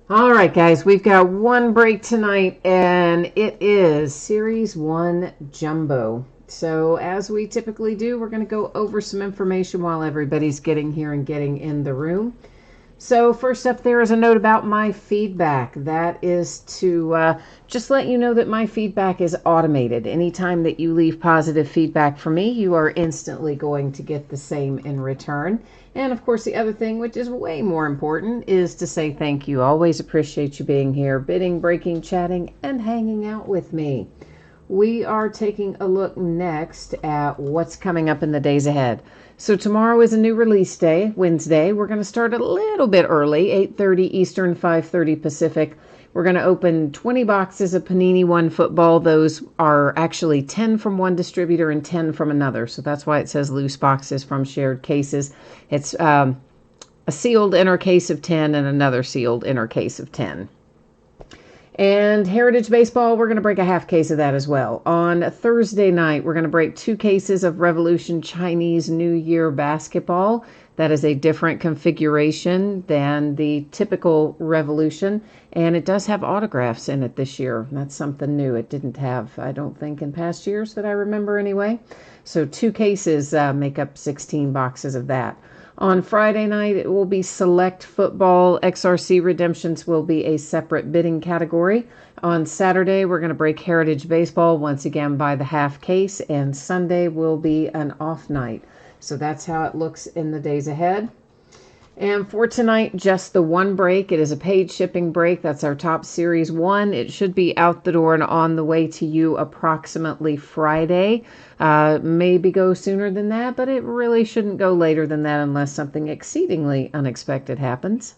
All right, guys, we've got one break tonight, and it is Series 1 Jumbo. So, as we typically do, we're going to go over some information while everybody's getting here and getting in the room. So first up, there is a note about my feedback. That is to just let you know that my feedback is automated. Anytime that you leave positive feedback for me, you are instantly going to get the same in return. And of course, the other thing, which is way more important, is to say thank you. Always appreciate you being here, bidding, breaking, chatting, and hanging out with me. We are taking a look next at what's coming up in the days ahead. So tomorrow is a new release day, Wednesday. We're going to start a little bit early, 8:30 Eastern, 5:30 Pacific. We're going to open 20 boxes of Panini One football. Those are actually 10 from one distributor and 10 from another. So that's why it says loose boxes from shared cases. It's a sealed inner case of 10 and another sealed inner case of 10. And Heritage Baseball, we're going to break a half case of that as well. On Thursday night, we're going to break 2 cases of Revolution Chinese New Year basketball. That is a different configuration than the typical Revolution, and it does have autographs in it this year. That's something new. It didn't have, I don't think, in past years that I remember anyway. So 2 cases make up 16 boxes of that. On Friday night, it will be Select Football. XRC Redemptions will be a separate bidding category. On Saturday, we're going to break Heritage Baseball once again by the half case, and Sunday will be an off night. So that's how it looks in the days ahead. And for tonight, just the one break. It is a paid shipping break. That's our top Series 1. It should be out the door and on the way to you approximately Friday. Maybe go sooner than that, but it really shouldn't go later than that unless something exceedingly unexpected happens.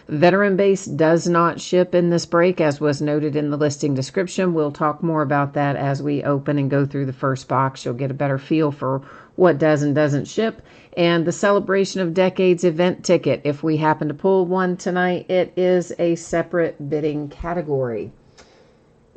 Veteran Base does not ship in this break, as was noted in the listing description. We'll talk more about that as we open and go through the first box. You'll get a better feel for what does and doesn't ship. And the Celebration of Decades event ticket, if we happen to pull one tonight, it is a separate bidding category.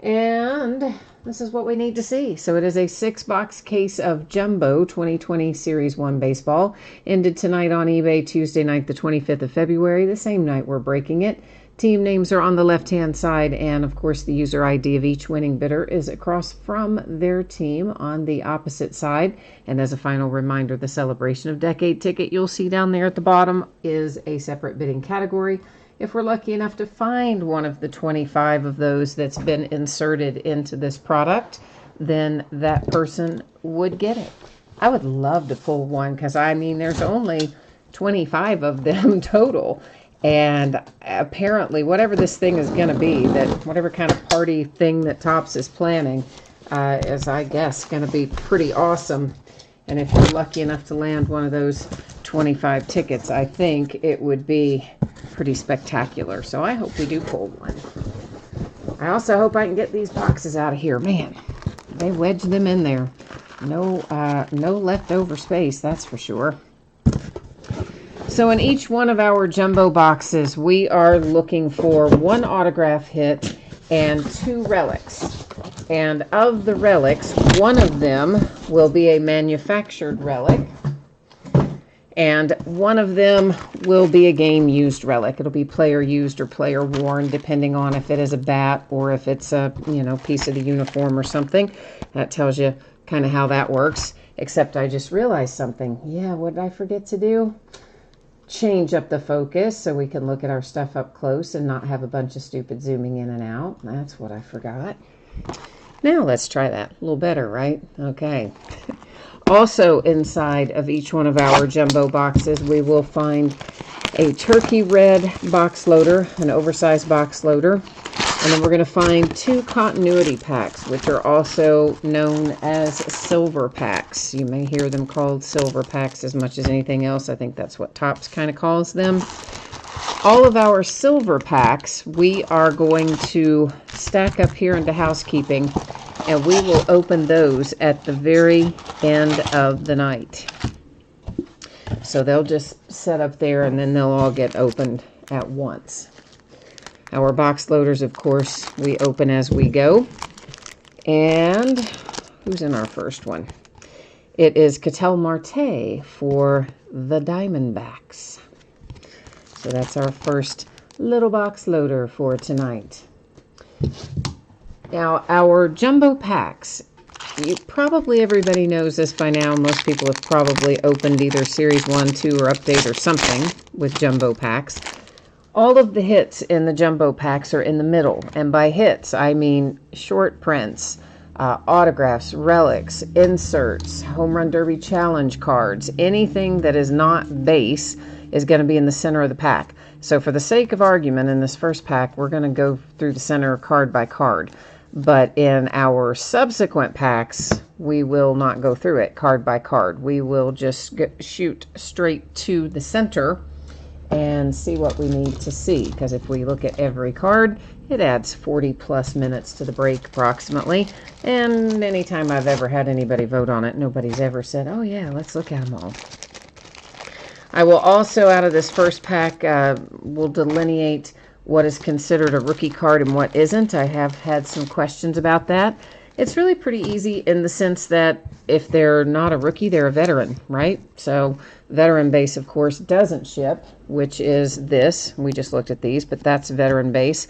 And this is what we need to see. So it is a 6-box case of Jumbo 2020 Series 1 baseball. Ended tonight on eBay, Tuesday night, the 25th of February, the same night we're breaking it. Team names are on the left-hand side, and of course the user ID of each winning bidder is across from their team on the opposite side. And as a final reminder, the Celebration of Decade ticket you'll see down there at the bottom is a separate bidding category. If we're lucky enough to find one of the 25 of those that's been inserted into this product, then that person would get it. I would love to pull one because, I mean, there's only 25 of them total. And apparently, whatever this thing is going to be, that whatever kind of party thing that Topps is planning, is, I guess, going to be pretty awesome. And if you're lucky enough to land one of those 25 tickets, I think it would be pretty spectacular. So I hope we do pull one. I also hope I can get these boxes out of here. Man, they wedged them in there. No leftover space, that's for sure. So in each one of our jumbo boxes, we are looking for 1 autograph hit and 2 relics. And of the relics, one of them will be a manufactured relic, and one of them will be a game-used relic. It'll be player-used or player-worn, depending on if it is a bat or if it's a piece of the uniform or something. That tells you kind of how that works. Except I just realized something. Yeah, what did I forget to do? Change up the focus so we can look at our stuff up close and not have a bunch of stupid zooming in and out. That's what I forgot. Now let's try that. A little better, right? Okay. Also inside of each one of our jumbo boxes, we will find a turkey red box loader, an oversized box loader, and then we're going to find 2 continuity packs, which are also known as silver packs. You may hear them called silver packs as much as anything else. I think that's what Topps kind of calls them. All of our silver packs, we are going to stack up here into housekeeping, and we will open those at the very end of the night. So they'll just set up there, and then they'll all get opened at once. Our box loaders, of course, we open as we go. And who's in our first one? It is Ketel Marte for the Diamondbacks. So that's our first little box loader for tonight. Now, our jumbo packs. Everybody knows this by now. Most people have probably opened either Series 1, 2, or Update or something with jumbo packs. All of the hits in the jumbo packs are in the middle. And by hits, I mean short prints, autographs, relics, inserts, Home Run Derby Challenge cards. Anything that is not base is going to be in the center of the pack. So for the sake of argument, in this first pack, we're going to go through the center card by card. But in our subsequent packs, we will not go through it card by card. We will just shoot straight to the center and see what we need to see. Because if we look at every card, it adds 40 plus minutes to the break approximately. And anytime I've ever had anybody vote on it, nobody's ever said, oh yeah, let's look at them all. I will also, out of this first pack, will delineate what is considered a rookie card and what isn't. I have had some questions about that. It's really pretty easy in the sense that if they're not a rookie, they're a veteran, right? So veteran base, of course, doesn't ship, which is this. We just looked at these, but that's veteran base.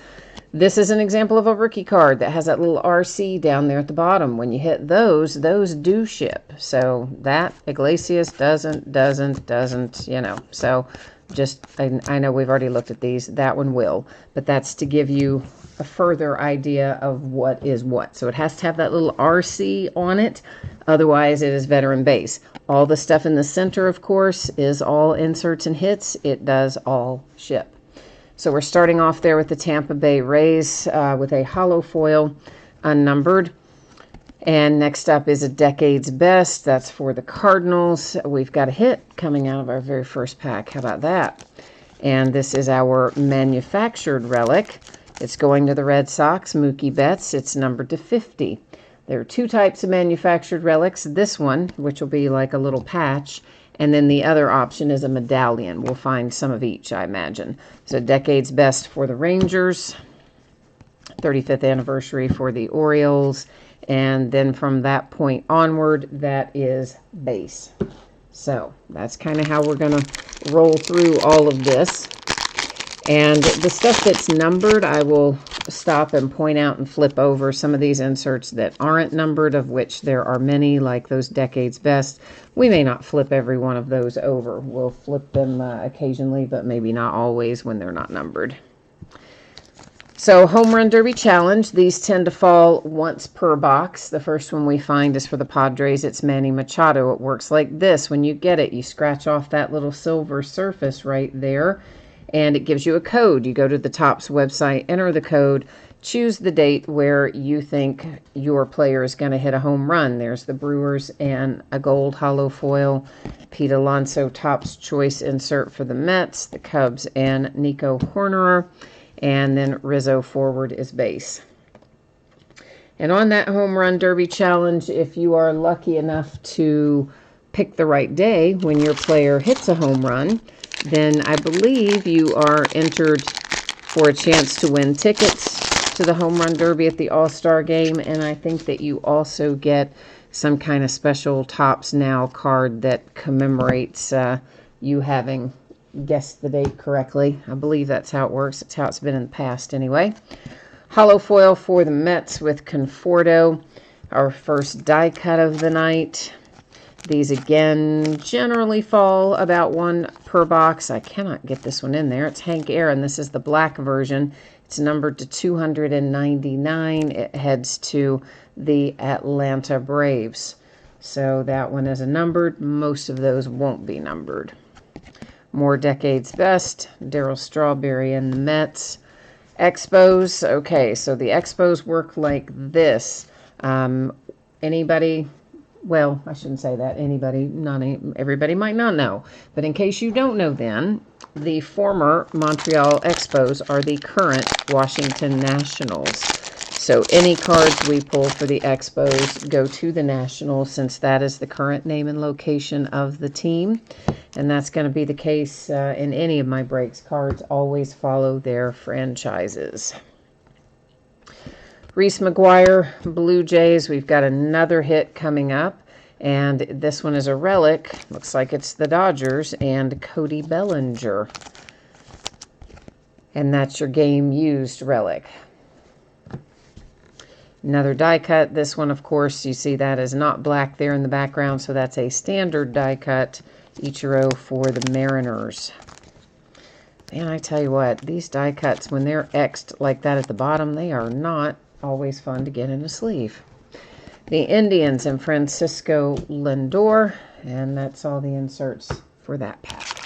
This is an example of a rookie card that has that little RC down there at the bottom. When you hit those do ship. So that Iglesias doesn't, you know. So just, I know we've already looked at these. That one will. But that's to give you a further idea of what is what. So it has to have that little RC on it. Otherwise, it is veteran base. All the stuff in the center, of course, is all inserts and hits. It does all ship. So we're starting off there with the Tampa Bay Rays with a hollow foil, unnumbered. And next up is a Decade's Best. That's for the Cardinals. We've got a hit coming out of our very first pack. How about that? And this is our manufactured relic. It's going to the Red Sox, Mookie Betts. It's numbered to 50. There are two types of manufactured relics. This one, which will be like a little patch, and then the other option is a medallion. We'll find some of each, I imagine. So Decade's Best for the Rangers, 35th anniversary for the Orioles, and then from that point onward, that is base. So that's kind of how we're going to roll through all of this. And the stuff that's numbered, I will stop and point out and flip over some of these inserts that aren't numbered, of which there are many, like those Decade's Best. We may not flip every one of those over. We'll flip them occasionally, but maybe not always when they're not numbered. So Home Run Derby Challenge, these tend to fall once per box. The first one we find is for the Padres. It's Manny Machado. It works like this. When you get it, you scratch off that little silver surface right there, and it gives you a code. You go to the Topps website, enter the code, choose the date where you think your player is going to hit a home run. There's the Brewers and a gold hollow foil, Pete Alonso Topps Choice insert for the Mets, the Cubs, and Nico Hornerer. And then Rizzo forward is base. And on that Home Run Derby Challenge, if you are lucky enough to pick the right day when your player hits a home run, then I believe you are entered for a chance to win tickets to the Home Run Derby at the All-Star Game. And I think that you also get some kind of special Topps Now card that commemorates you having guessed the date correctly. I believe that's how it works. That's how it's been in the past anyway. Hollow foil for the Mets with Conforto, our first die cut of the night. These again generally fall about one per box. I cannot get this one in there. It's Hank Aaron. This is the black version. It's numbered to 299. It heads to the Atlanta Braves. So that one is a numbered. Most of those won't be numbered. More Decade's Best, Darryl Strawberry and the Mets. Expos. Okay, so the Expos work like this. Anybody, well, I shouldn't say that. Everybody might not know. But in case you don't know then, the former Montreal Expos are the current Washington Nationals. So any cards we pull for the Expos go to the Nationals, since that is the current name and location of the team. And that's going to be the case in any of my breaks. Cards always follow their franchises. Reese McGuire, Blue Jays. We've got another hit coming up. And this one is a relic. Looks like it's the Dodgers and Cody Bellinger. And that's your game used relic. Another die cut. This one, of course, you see that is not black there in the background, so that's a standard die cut Ichiro for the Mariners. And I tell you what, these die cuts, when they're X'd like that at the bottom, they are not always fun to get in a sleeve. The Indians and Francisco Lindor, and that's all the inserts for that pack.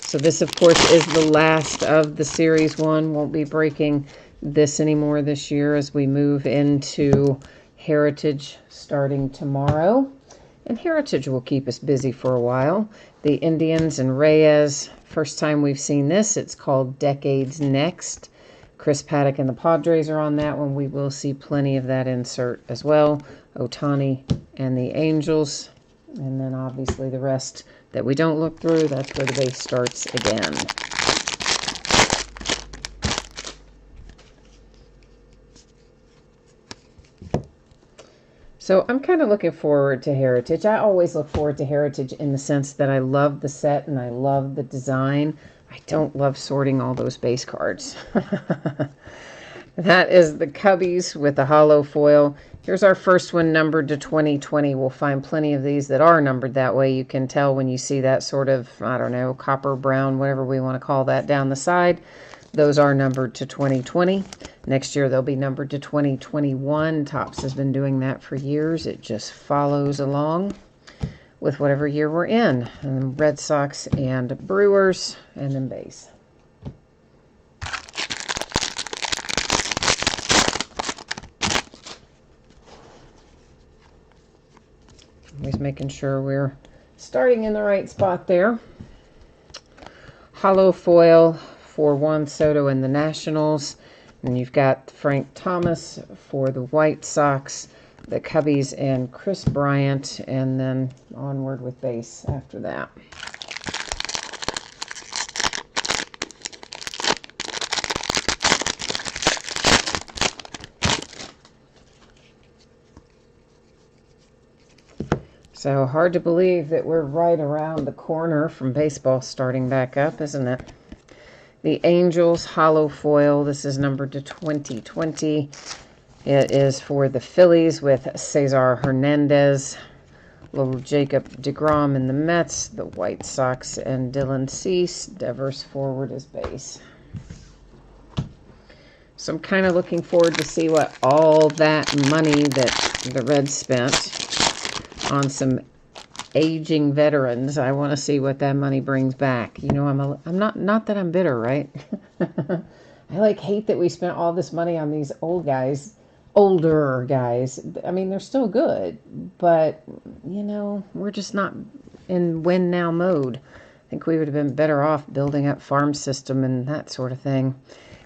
So this, of course, is the last of the Series 1. Won't be breaking this anymore this year as we move into Heritage starting tomorrow. And Heritage will keep us busy for a while. The Indians and Reyes, first time we've seen this. It's called Decades Next. Chris Paddock and the Padres are on that one. We will see plenty of that insert as well. Ohtani and the Angels. And then obviously the rest that we don't look through, that's where the base starts again. So I'm kind of looking forward to Heritage. I always look forward to Heritage in the sense that I love the set and I love the design. I don't love sorting all those base cards. That is the Cubbies with the hollow foil. Here's our first one numbered to 2020. We'll find plenty of these that are numbered that way. You can tell when you see that sort of, I don't know, copper, brown, whatever we want to call that down the side. Those are numbered to 2020. Next year they'll be numbered to 2021. Topps has been doing that for years. It just follows along with whatever year we're in. And Red Sox and Brewers, and then base. Always making sure we're starting in the right spot there. Hollow foil for Juan Soto and the Nationals. And you've got Frank Thomas for the White Sox, the Cubbies, and Chris Bryant. And then onward with base after that. So hard to believe that we're right around the corner from baseball starting back up, isn't it? The Angels hollow foil. This is numbered to 2020. It is for the Phillies with Cesar Hernandez, little Jacob deGrom in the Mets, the White Sox, and Dylan Cease. Devers forward as base. So I'm kind of looking forward to see what all that money that the Reds spent on some aging veterans. I want to see what that money brings back. You know, I'm not that I'm bitter, right? I hate that we spent all this money on these older guys. I mean, they're still good, but you know, we're just not in win now mode. I think we would have been better off building up farm system and that sort of thing.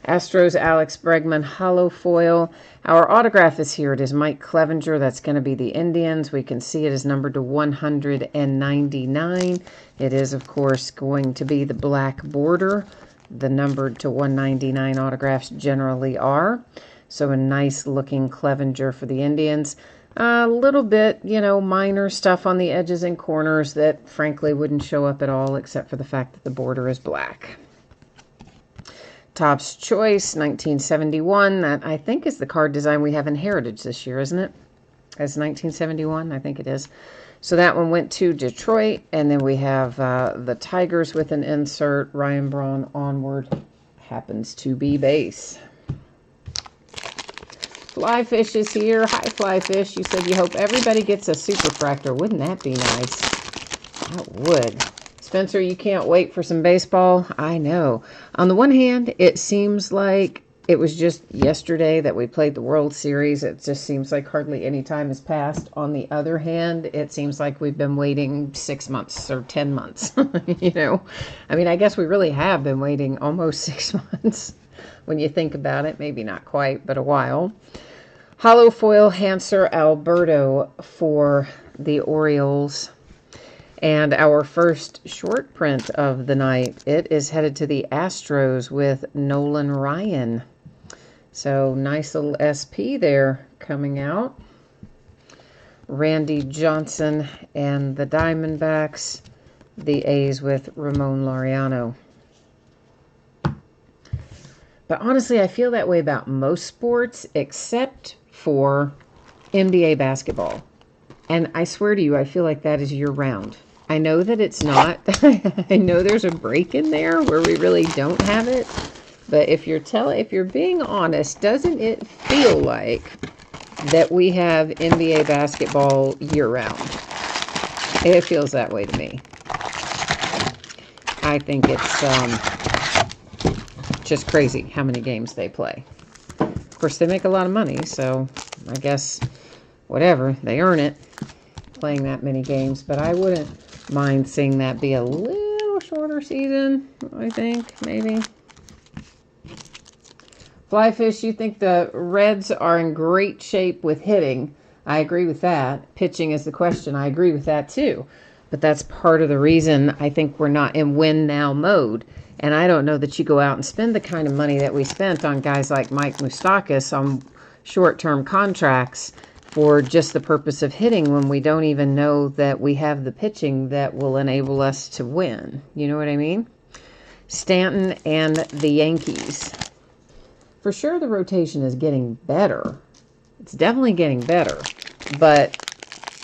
Astros, Alex Bregman, hollow foil. Our autograph is here. It is Mike Clevenger. That's going to be the Indians. We can see it is numbered to 199. It is, of course, going to be the black border. The numbered to 199 autographs generally are. So a nice looking Clevenger for the Indians. A little bit, you know, minor stuff on the edges and corners that frankly wouldn't show up at all except for the fact that the border is black. Topps Choice, 1971. That, I think, is the card design we have in Heritage this year, isn't it? As 1971, I think it is. So that one went to Detroit. And then we have the Tigers with an insert. Ryan Braun onward happens to be base. Flyfish is here. Hi, Flyfish. You said you hope everybody gets a Superfractor. Wouldn't that be nice? That would. Spencer, you can't wait for some baseball? I know. On the one hand, it seems like it was just yesterday that we played the World Series. It just seems like hardly any time has passed. On the other hand, it seems like we've been waiting 6 months or 10 months. You know, I mean, I guess we really have been waiting almost 6 months when you think about it. Maybe not quite, but a while. Hollow foil Hanser Alberto for the Orioles. And our first short print of the night, it is headed to the Astros with Nolan Ryan. So nice little SP there coming out. Randy Johnson and the Diamondbacks. The A's with Ramon Laureano. But honestly, I feel that way about most sports except for NBA basketball. And I swear to you, I feel like that is year-round. I know that it's not. I know there's a break in there where we really don't have it. But if you're being honest, doesn't it feel like that we have NBA basketball year-round? It feels that way to me. I think it's just crazy how many games they play. Of course, they make a lot of money, so I guess whatever, they earn it playing that many games. But I wouldn't mind seeing that be a little shorter season, I think, maybe. Flyfish, you think the Reds are in great shape with hitting. I agree with that. Pitching is the question. I agree with that too. But that's part of the reason I think we're not in win now mode. And I don't know that you go out and spend the kind of money that we spent on guys like Mike Moustakas on short-term contracts for just the purpose of hitting when we don't even know that we have the pitching that will enable us to win. You know what I mean? Stanton and the Yankees. For sure the rotation is getting better. It's definitely getting better. But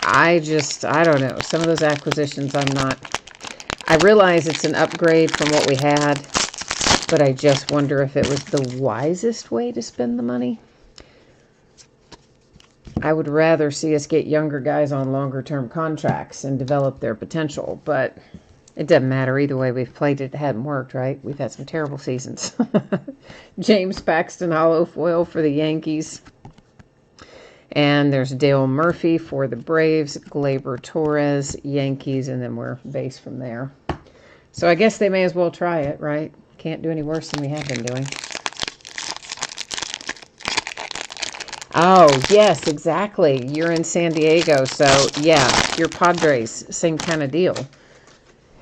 I don't know. Some of those acquisitions I realize it's an upgrade from what we had, but I just wonder if it was the wisest way to spend the money. I would rather see us get younger guys on longer term contracts and develop their potential, but it doesn't matter. Either way we've played it hadn't worked, right? We've had some terrible seasons. James Paxton hollow foil for the Yankees. And there's Dale Murphy for the Braves, Gleyber Torres, Yankees, and then we're base from there. So I guess they may as well try it, right? Can't do any worse than we have been doing. Oh, yes, exactly. You're in San Diego, so yeah, your Padres, same kind of deal.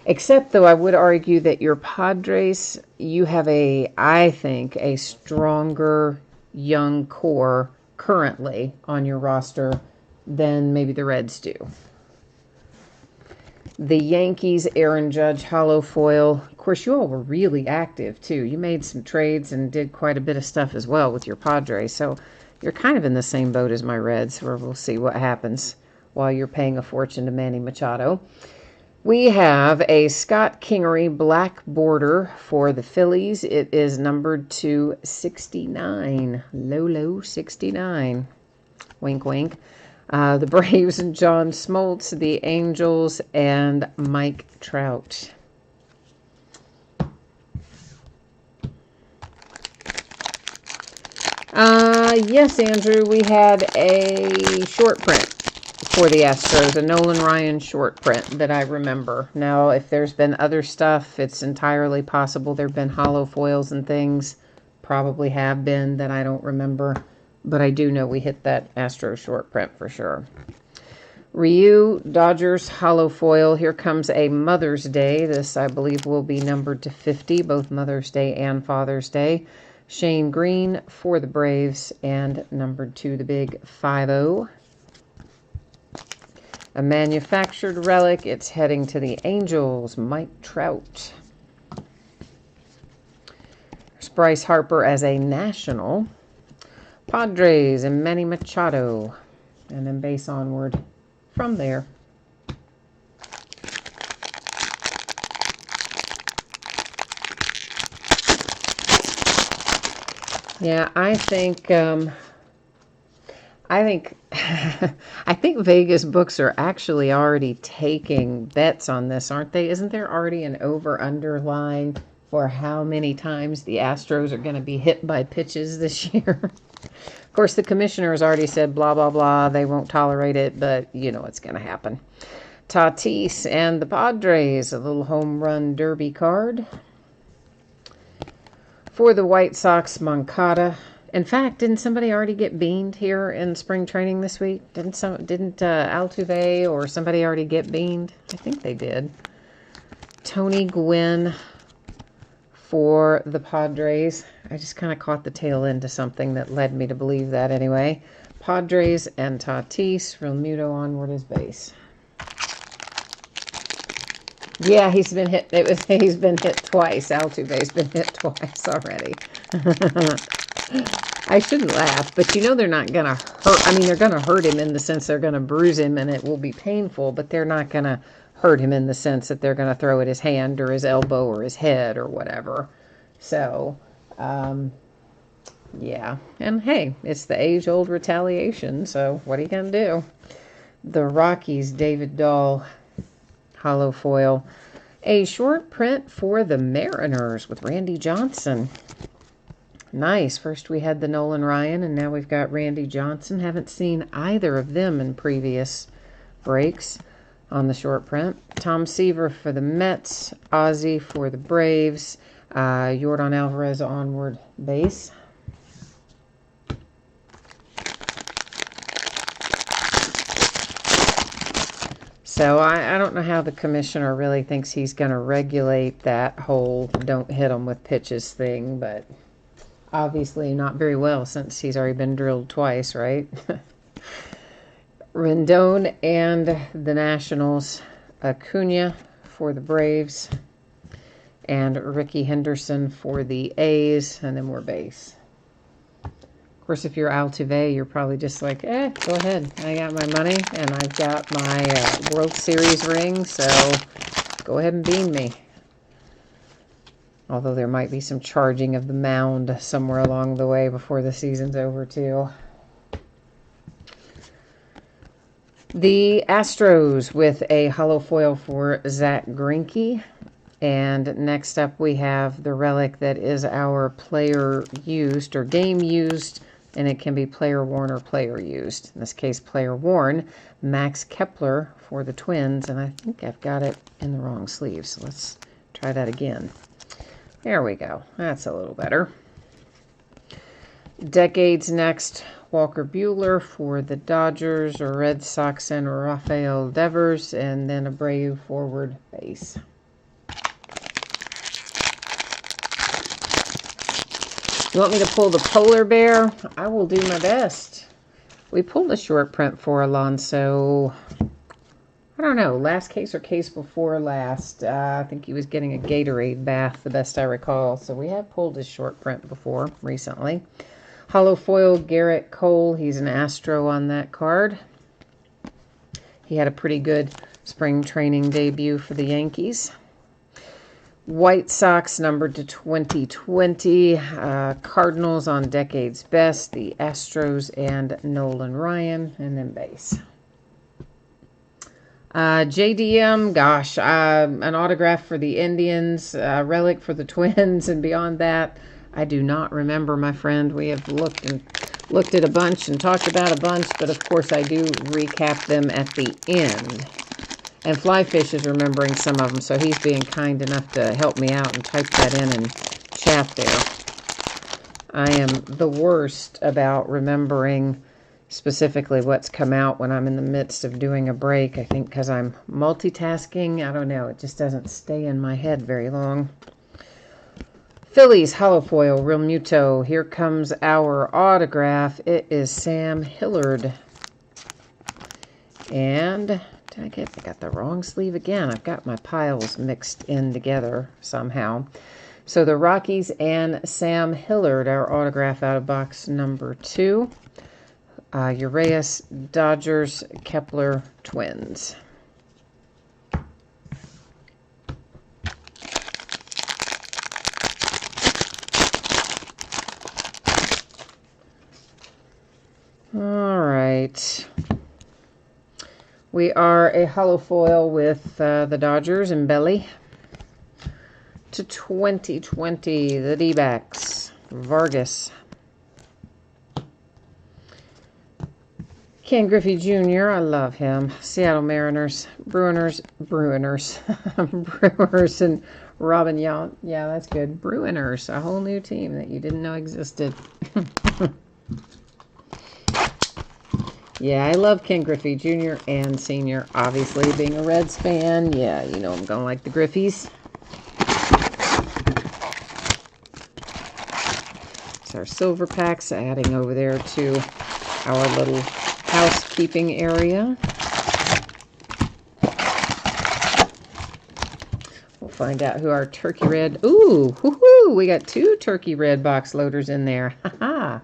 Except, though, I would argue that your Padres, you have I think, a stronger young core currently on your roster than maybe the Reds do. The Yankees, Aaron Judge, hollow foil. Of course, you all were really active, too. You made some trades and did quite a bit of stuff as well with your Padres. So you're kind of in the same boat as my Reds, where we'll see what happens while you're paying a fortune to Manny Machado. We have a Scott Kingery black border for the Phillies. It is numbered to 69. Low 69. Wink, wink. The Braves and John Smoltz, the Angels, and Mike Trout. Yes, Andrew, we had a short print for the Astros, a Nolan Ryan short print that I remember. Now, if there's been other stuff, it's entirely possible there have been hollow foils and things. Probably have been that I don't remember. But I do know we hit that Astro short print for sure. Ryu, Dodgers, hollow foil. Here comes a Mother's Day. This, I believe, will be numbered to 50, both Mother's Day and Father's Day. Shane Green for the Braves and numbered to the big 50. A manufactured relic. It's heading to the Angels. Mike Trout. There's Bryce Harper as a national. Padres and Manny Machado. And then base onward from there. Yeah, I think I think Vegas books are actually already taking bets on this, aren't they? Isn't there already an over-under line for how many times the Astros are going to be hit by pitches this year? Of course, the commissioner has already said blah, blah, blah. They won't tolerate it, but you know what's going to happen. Tatis and the Padres, a little home run derby card. For the White Sox, Moncada. In fact, didn't somebody already get beaned here in spring training this week? Didn't Altuve or somebody already get beaned? I think they did. Tony Gwynn for the Padres. I just kind of caught the tail end to something that led me to believe that anyway. Padres and Tatis. Real Muto onward is base. Yeah, he's been hit. He's been hit twice. Altuve's been hit twice already. I shouldn't laugh, but you know they're not going to hurt. I mean, they're going to hurt him in the sense they're going to bruise him and it will be painful, but they're not going to hurt him in the sense that they're going to throw at his hand or his elbow or his head or whatever. So, yeah. And hey, it's the age-old retaliation, so what are you going to do? The Rockies, David Dahl, hollow foil. A short print for the Mariners with Randy Johnson. Nice. First we had the Nolan Ryan, and now we've got Randy Johnson. Haven't seen either of them in previous breaks on the short print. Tom Seaver for the Mets. Ozzie for the Braves. Yordan Alvarez onward base. So I don't know how the commissioner really thinks he's going to regulate that whole don't hit him with pitches thing, but obviously not very well since he's already been drilled twice, right? Rendon and the Nationals. Acuna for the Braves. And Ricky Henderson for the A's. And then we're base. Of course, if you're Altuve, you're probably just like, go ahead. I got my money, and I've got my World Series ring, so go ahead and beam me. Although there might be some charging of the mound somewhere along the way before the season's over, too. The Astros with a hollow foil for Zach Greinke. And next up, we have the relic that is our player used or game used. And it can be player worn or player used. In this case, player worn. Max Kepler for the Twins. And I think I've got it in the wrong sleeve. So let's try that again. There we go. That's a little better. Decades next. Walker Buehler for the Dodgers or Red Sox and Rafael Devers. And then Abreu forward base. You want me to pull the polar bear? I will do my best. We pulled a short print for Alonso. I don't know, last case or case before last. I think he was getting a Gatorade bath, the best I recall. So we have pulled his short print before, recently. Hollow foil, Garrett Cole. He's an Astro on that card. He had a pretty good spring training debut for the Yankees. White Sox numbered to 2020. Cardinals on Decades Best. The Astros and Nolan Ryan. And then base. JDM, gosh, an autograph for the Indians. Relic for the Twins. And beyond that, I do not remember, my friend. We have looked at a bunch and talked about a bunch. But, of course, I do recap them at the end. And Flyfish is remembering some of them, so he's being kind enough to help me out and type that in chat there. I am the worst about remembering specifically what's come out when I'm in the midst of doing a break. I think because I'm multitasking. I don't know. It just doesn't stay in my head very long. Phillies, hollow foil, Real Muto. Here comes our autograph. It is Sam Hillard. And I got the wrong sleeve again. I've got my piles mixed in together somehow. So the Rockies and Sam Hillard, our autograph out of box number 2. Urias, Dodgers, Kepler, Twins. All right. We are a hollow foil with the Dodgers and Belly. To 2020, the D-backs, Vargas. Ken Griffey Jr., I love him. Seattle Mariners, Brewers, Brewers and Robin Yount. Yeah, that's good. Brewers, a whole new team that you didn't know existed. Yeah, I love Ken Griffey Jr. and Sr. Obviously, being a Reds fan, yeah, you know I'm going to like the Griffies. It's our silver packs, adding over there to our little housekeeping area. We'll find out who our turkey red. Ooh, woohoo! We got 2 turkey red box loaders in there. Haha.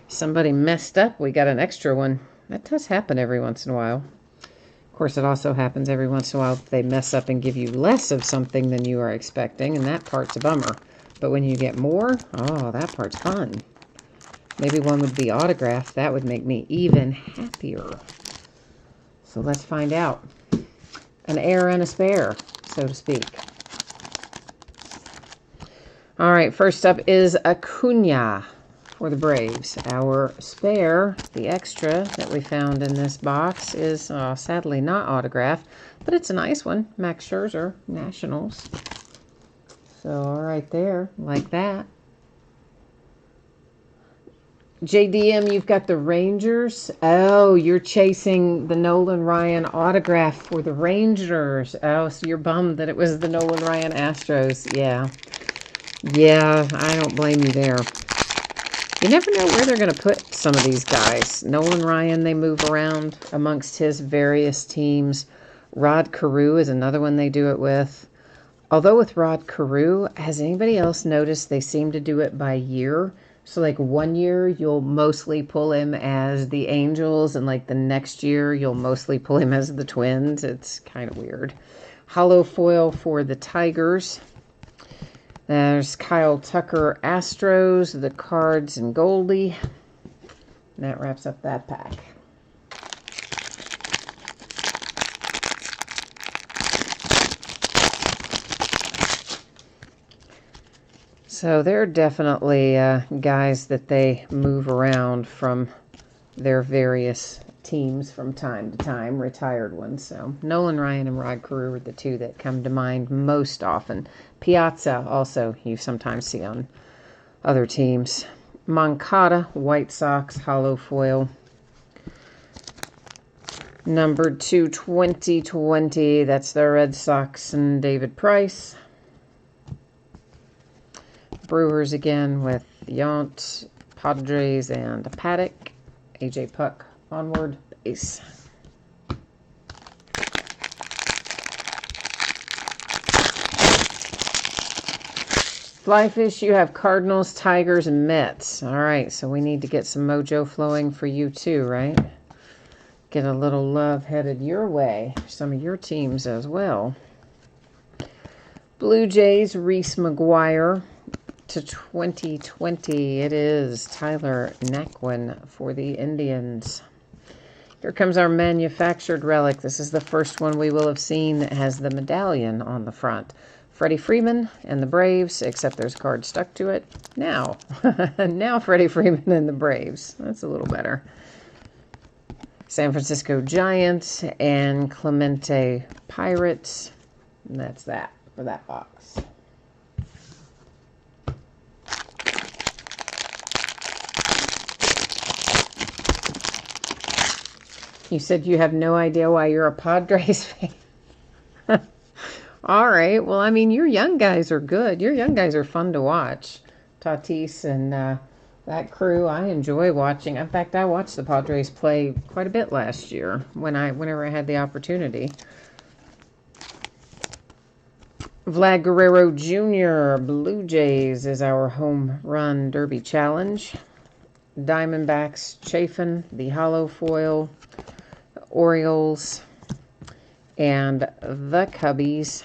Somebody messed up. We got an extra one. That does happen every once in a while. Of course, it also happens every once in a while if they mess up and give you less of something than you are expecting, and that part's a bummer. But when you get more, oh, that part's fun. Maybe one would be autographed. That would make me even happier. So let's find out. An heir and a spare, so to speak. All right, first up is Acuna for the Braves. Our spare, the extra that we found in this box, is sadly not autographed, but it's a nice one. Max Scherzer, Nationals. So, all right there, like that. JDM, you've got the Rangers. Oh, you're chasing the Nolan Ryan autograph for the Rangers. Oh, so you're bummed that it was the Nolan Ryan Astros. Yeah. Yeah, I don't blame you there. You never know where they're going to put some of these guys. Nolan Ryan, they move around amongst his various teams. Rod Carew is another one they do it with. Although with Rod Carew, has anybody else noticed they seem to do it by year? So like one year you'll mostly pull him as the Angels, and like the next year you'll mostly pull him as the Twins. It's kind of weird. Hollow foil for the Tigers. There's Kyle Tucker Astros, the Cards, and Goldie. And that wraps up that pack. So they're definitely guys that they move around from their various teams from time to time, retired ones. So Nolan Ryan and Rod Carew are the 2 that come to mind most often. Piazza also you sometimes see on other teams. Moncada, White Sox, hollow foil. Numbered to 2020, that's the Red Sox and David Price. Brewers again with Yount, Padres, and Paddock. AJ Puck, onward base. Flyfish, you have Cardinals, Tigers, and Mets. All right, so we need to get some mojo flowing for you too, right? Get a little love headed your way. Some of your teams as well. Blue Jays, Reese McGuire. To 2020, it is Tyler Naquin for the Indians. Here comes our manufactured relic. This is the first one we will have seen that has the medallion on the front. Freddie Freeman and the Braves, except there's a card stuck to it. Now, now Freddie Freeman and the Braves. That's a little better. San Francisco Giants and Clemente Pirates. And that's that for that box. You said you have no idea why you're a Padres fan. All right. Well, I mean, your young guys are good. Your young guys are fun to watch. Tatis and that crew, I enjoy watching. In fact, I watched the Padres play quite a bit last year whenever I had the opportunity. Vlad Guerrero Jr., Blue Jays is our home run derby challenge. Diamondbacks, Chafin, the hollow foil. Orioles, and the Cubbies,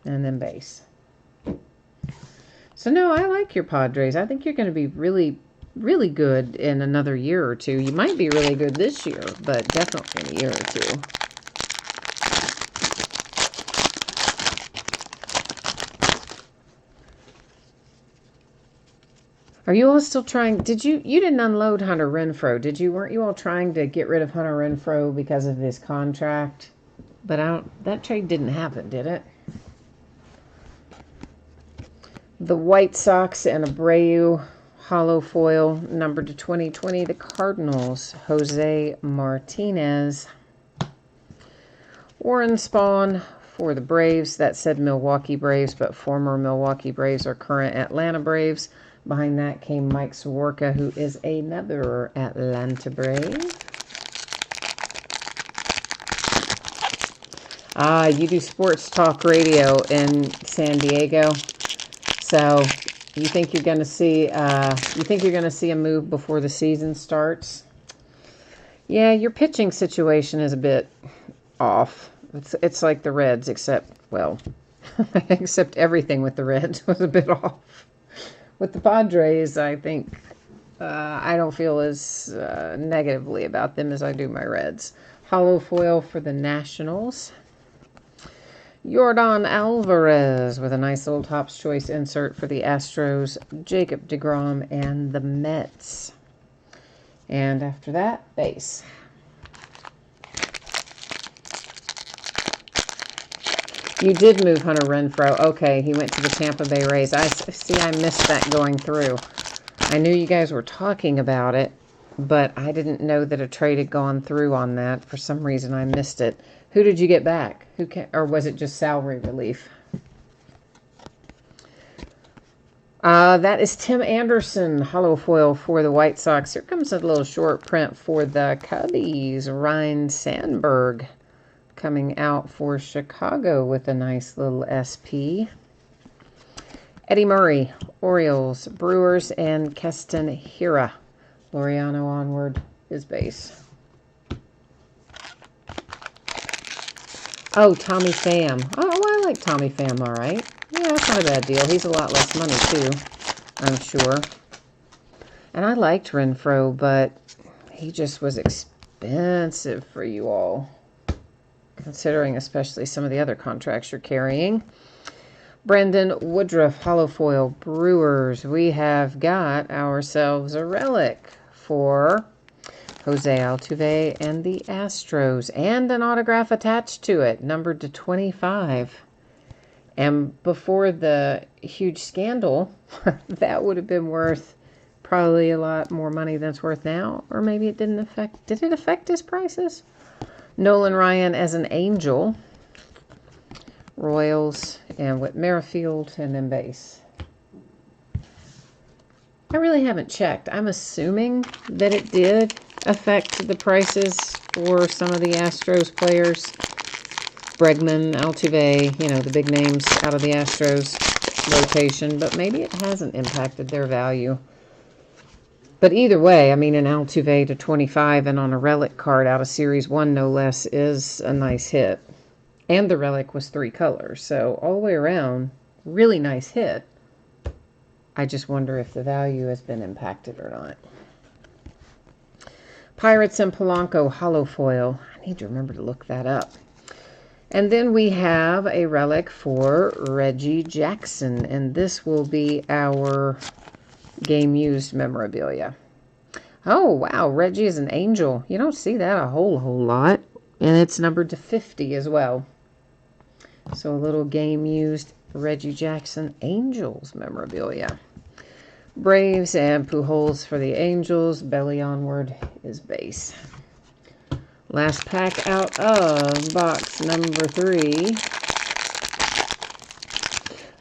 and then base. So, no, I like your Padres. I think you're going to be really, really good in another year or two. You might be really good this year, but definitely in a year or two. Are you all still trying? You didn't unload Hunter Renfroe, did you? Weren't you all trying to get rid of Hunter Renfroe because of his contract? But that trade didn't happen, did it? The White Sox and Abreu hollow foil numbered to 2020. The Cardinals, Jose Martinez. Warren Spawn for the Braves. That said Milwaukee Braves, but former Milwaukee Braves are current Atlanta Braves. Behind that came Mike Soroka, who is another Atlanta Brave. You do sports talk radio in San Diego, so you think you're going to see a move before the season starts? Yeah, your pitching situation is a bit off. It's like the Reds, except, well, except everything with the Reds was a bit off. With the Padres, I think I don't feel as negatively about them as I do my Reds. Hollow foil for the Nationals. Yordan Alvarez with a nice little Topps Choice insert for the Astros. Jacob deGrom and the Mets. And after that, base. You did move Hunter Renfroe. Okay, he went to the Tampa Bay Rays. I missed that going through. I knew you guys were talking about it, but I didn't know that a trade had gone through on that. For some reason, I missed it. Who did you get back? Or was it just salary relief? That is Tim Anderson, hollow foil for the White Sox. Here comes a little short print for the Cubbies. Ryne Sandberg coming out for Chicago with a nice little SP. Eddie Murray, Orioles, Brewers, and Keston Hiura. Laureano onward is base. Oh, Tommy Pham. Oh, I like Tommy Pham, all right. Yeah, that's not a bad deal. He's a lot less money, too, I'm sure. And I liked Renfroe, but he just was expensive for you all, considering especially some of the other contracts you're carrying. Brandon Woodruff, hollow foil, Brewers. We have got ourselves a relic for Jose Altuve and the Astros, and an autograph attached to it, numbered to 25. And before the huge scandal, that would have been worth probably a lot more money than it's worth now. Or maybe it didn't affect... Did it affect his prices? Nolan Ryan as an Angel. Royals and Whit Merrifield, and then base. I really haven't checked. I'm assuming that it did affect the prices for some of the Astros players. Bregman, Altuve, you know, the big names out of the Astros rotation, but maybe it hasn't impacted their value. But either way, I mean, an Altuve to 25 and on a relic card out of Series 1, no less, is a nice hit. And the relic was 3 colors, so all the way around, really nice hit. I just wonder if the value has been impacted or not. Pirates and Polanco hollow foil. I need to remember to look that up. And then we have a relic for Reggie Jackson, and this will be our game-used memorabilia. Oh, wow, Reggie is an Angel. You don't see that a whole lot. And it's numbered to 50 as well. So a little game-used Reggie Jackson Angels memorabilia. Braves and Pujols for the Angels. Belly onward is base. Last pack out of box number 3.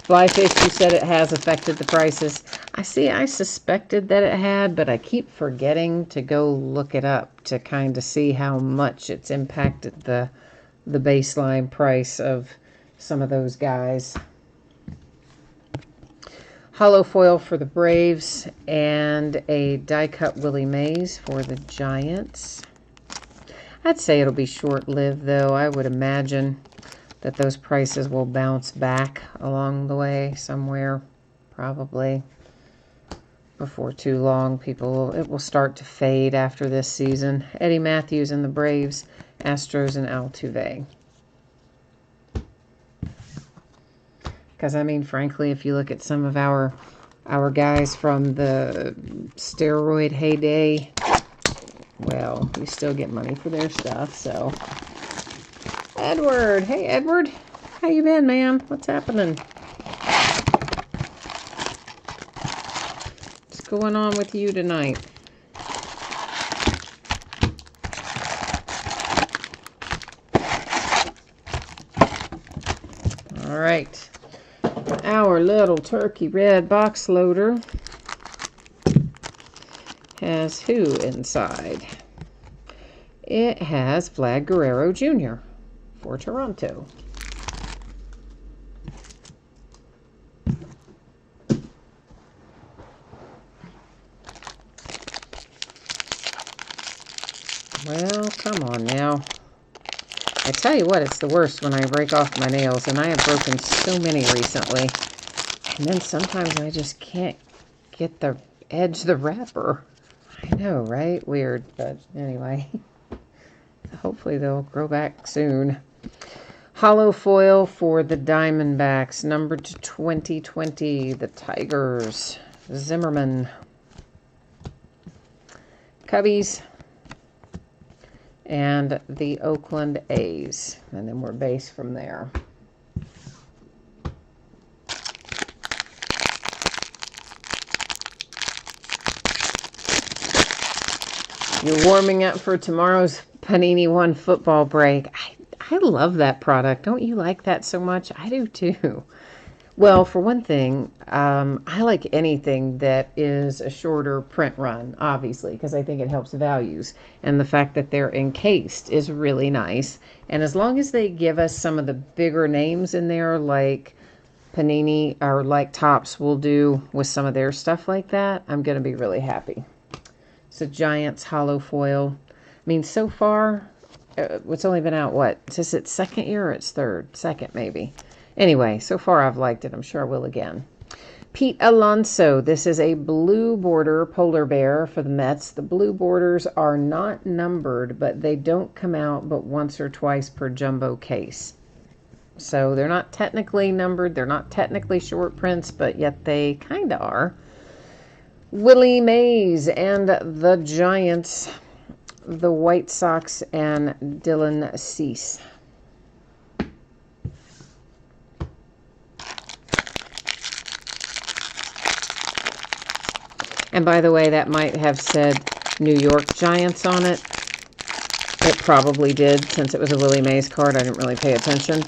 Flyfish, you said it has affected the prices. I suspected that it had, but I keep forgetting to go look it up to kind of see how much it's impacted the baseline price of some of those guys. Hollow foil for the Braves and a die cut Willie Mays for the Giants. I'd say it'll be short-lived, though. I would imagine that those prices will bounce back along the way somewhere, probably. Before too long, it will start to fade after this season. Eddie Matthews and the Braves, Astros and Altuve. Because, I mean, frankly, if you look at some of our guys from the steroid heyday, well, you still get money for their stuff, so. Edward. Hey, Edward. How you been, man? What's happening? What's going on with you tonight? All right. Our little turkey red box loader has who inside? It has Vlad Guerrero Jr. for Toronto. Well, come on now. I tell you what, it's the worst when I break off my nails, and I have broken so many recently. And then sometimes I just can't get the edge of the wrapper. I know, right? Weird, but anyway. Hopefully they'll grow back soon. Hollow foil for the Diamondbacks, numbered to 2020, the Tigers, Zimmerman, Cubbies, and the Oakland A's. And then we're base from there. You're warming up for tomorrow's Panini One football break. I love that product. Don't you like that so much? I do too. Well, for one thing, I like anything that is a shorter print run, obviously, because I think it helps values. And the fact that they're encased is really nice. And as long as they give us some of the bigger names in there, like Panini or like Topps will do with some of their stuff like that, I'm going to be really happy. It's a Giants hollow foil. I mean, so far, it's only been out, what? Is this its second year or its third? Second, maybe. Anyway, so far I've liked it. I'm sure I will again. Pete Alonso. This is a blue border polar bear for the Mets. The blue borders are not numbered, but they don't come out but once or twice per jumbo case. So they're not technically numbered. They're not technically short prints, but yet they kind of are. Willie Mays and the Giants, the White Sox, and Dylan Cease. And by the way, that might have said New York Giants on it. It probably did, since it was a Willie Mays card. I didn't really pay attention.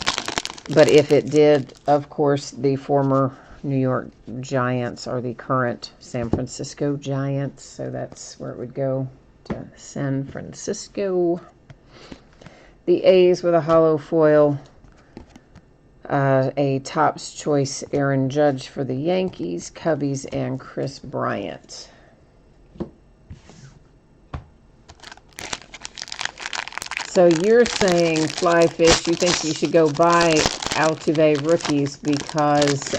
But if it did, of course, the former New York Giants are the current San Francisco Giants. So that's where it would go, to San Francisco. The A's with a hollow foil. A Topps Choice Aaron Judge for the Yankees, Cubbies, and Chris Bryant. So you're saying, Flyfish, you think you should go buy Altuve rookies because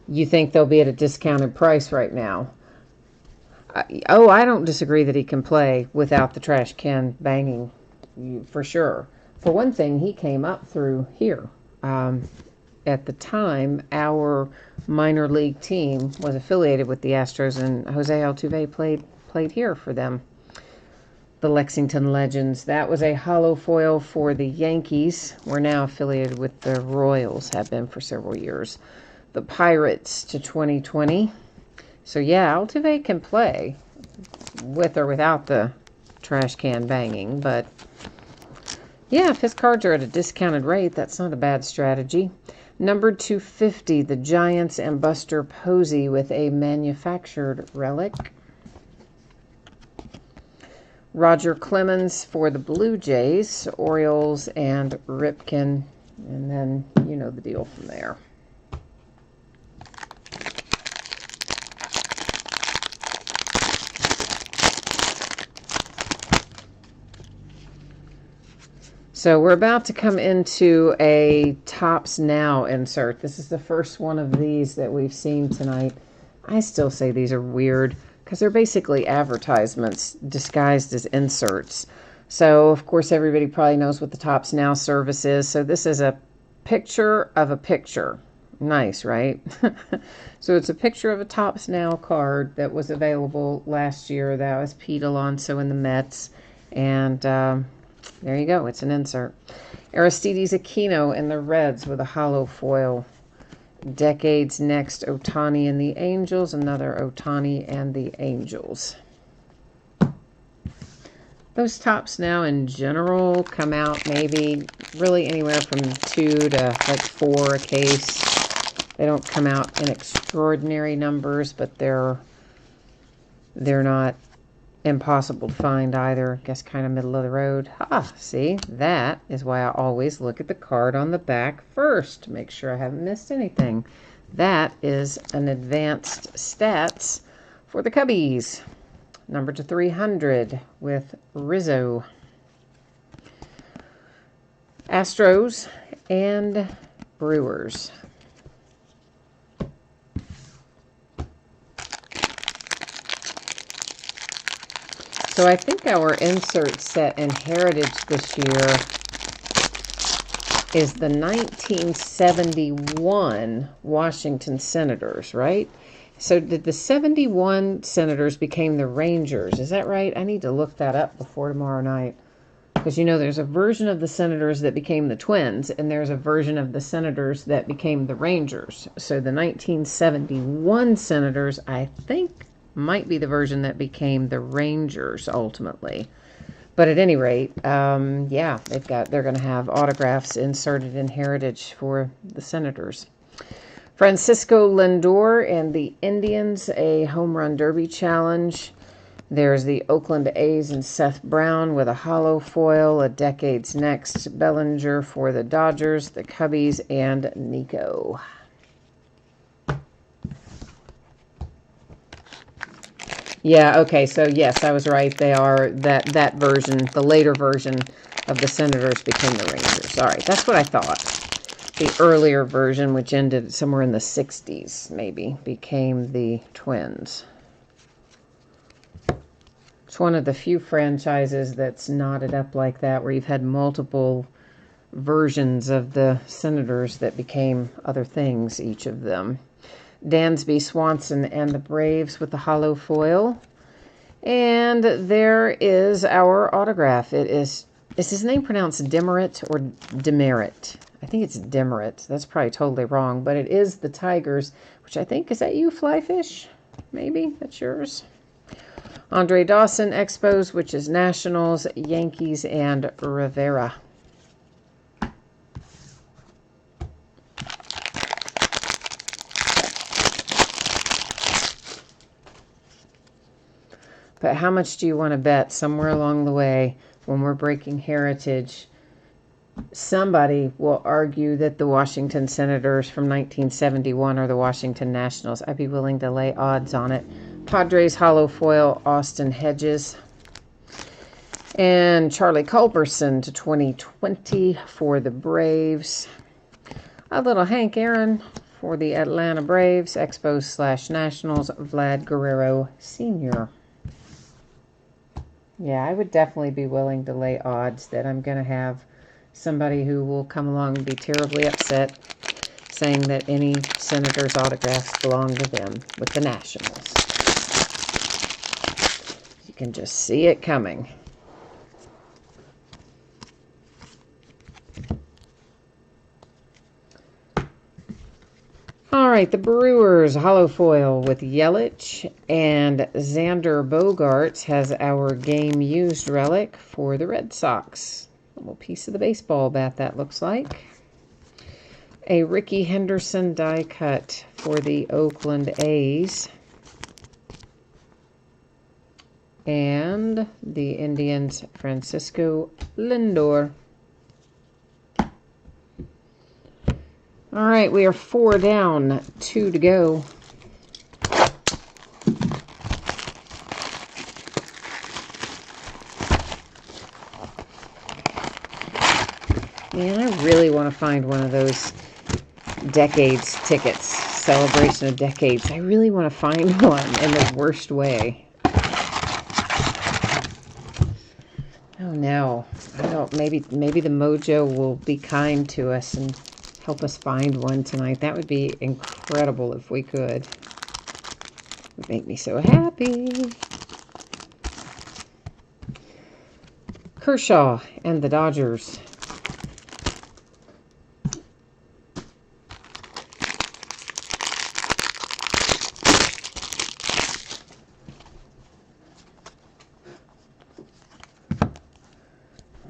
you think they'll be at a discounted price right now. I don't disagree that he can play without the trash can banging, for sure. For one thing, he came up through here. At the time, our minor league team was affiliated with the Astros, and Jose Altuve played here for them. The Lexington Legends. That was a hollow foil for the Yankees. We're now affiliated with the Royals, have been for several years. The Pirates to 2020. So yeah, Altuve can play with or without the trash can banging, but yeah, if his cards are at a discounted rate, that's not a bad strategy. Number 250, the Giants and Buster Posey with a manufactured relic. Roger Clemens for the Blue Jays, Orioles, and Ripken. And then you know the deal from there. So we're about to come into a Topps Now insert. This is the first one of these that we've seen tonight. I still say these are weird because they're basically advertisements disguised as inserts. So, of course, everybody probably knows what the Topps Now service is. So this is a picture of a picture. Nice, right? So it's a picture of a Topps Now card that was available last year. That was Pete Alonso in the Mets. And there you go. It's an insert. Aristides Aquino in the Reds with a hollow foil. Decades Next, Ohtani and the Angels. Another Ohtani and the Angels. Those Topps Now in general come out maybe really anywhere from 2 to like 4 a case. They don't come out in extraordinary numbers, but they're they're not impossible to find either. I guess kind of middle of the road. See, that is why I always look at the card on the back first to make sure I haven't missed anything. That is an advanced stats for the Cubbies. Number to 300 with Rizzo. Astros and Brewers. So I think our insert set in Heritage this year is the 1971 Washington Senators, right? So did the 71 Senators became the Rangers? Is that right? I need to look that up before tomorrow night. Because, you know, there's a version of the Senators that became the Twins, and there's a version of the Senators that became the Rangers. So the 1971 Senators, I think, might be the version that became the Rangers ultimately. But at any rate, yeah, they're going to have autographs inserted in Heritage for the Senators. Francisco Lindor and the Indians, a home run derby challenge. There's the Oakland A's and Seth Brown with a hollow foil, a Decades Next Bellinger for the Dodgers, the Cubbies, and Nico. Yeah, okay, so yes, I was right. They are that version, the later version of the Senators became the Rangers. All right, that's what I thought. The earlier version, which ended somewhere in the 60s, maybe, became the Twins. It's one of the few franchises that's knotted up like that, where you've had multiple versions of the Senators that became other things, each of them. Dansby Swanson and the Braves with the hollow foil. And there is our autograph. Is his name pronounced Demerit or Demerit? I think it's Demerit. That's probably totally wrong, but it is the Tigers, which I think, is that you, Flyfish? Maybe that's yours. Andre Dawson, Expos, which is Nationals, Yankees, and Rivera. But how much do you want to bet somewhere along the way when we're breaking Heritage, somebody will argue that the Washington Senators from 1971 are the Washington Nationals? I'd be willing to lay odds on it. Padres hollow foil, Austin Hedges. And Charlie Culberson to 2020 for the Braves. A little Hank Aaron for the Atlanta Braves, Expos / Nationals, Vlad Guerrero Sr. Yeah, I would definitely be willing to lay odds that I'm going to have somebody who will come along and be terribly upset saying that any Senators' autographs belong to them with the Nationals. You can just see it coming. All right, the Brewers hollow foil with Yelich, and Xander Bogaerts has our game used relic for the Red Sox. A little piece of the baseball bat, that looks like. A Ricky Henderson die cut for the Oakland A's. And the Indians, Francisco Lindor. All right, we are 4 down, 2 to go. Man, I really want to find one of those Decades tickets, Celebration of Decades. I really want to find one in the worst way. Oh no, I don't. Maybe the mojo will be kind to us and help us find one tonight. That would be incredible if we could. It would make me so happy. Kershaw and the Dodgers.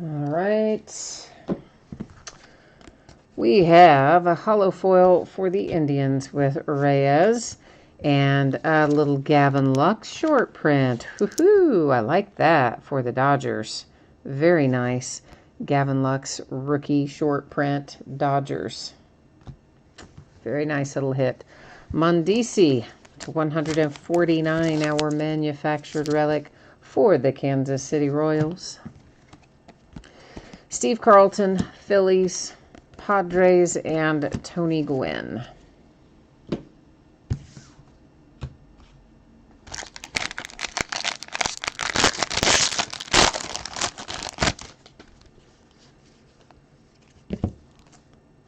All right. We have a hollow foil for the Indians with Reyes And a little Gavin Lux short print. Woohoo! I like that for the Dodgers. Very nice. Gavin Lux rookie short print Dodgers. Very nice little hit. Mondesi to 149, our manufactured relic for the Kansas City Royals. Steve Carlton, Phillies, Padres, and Tony Gwynn.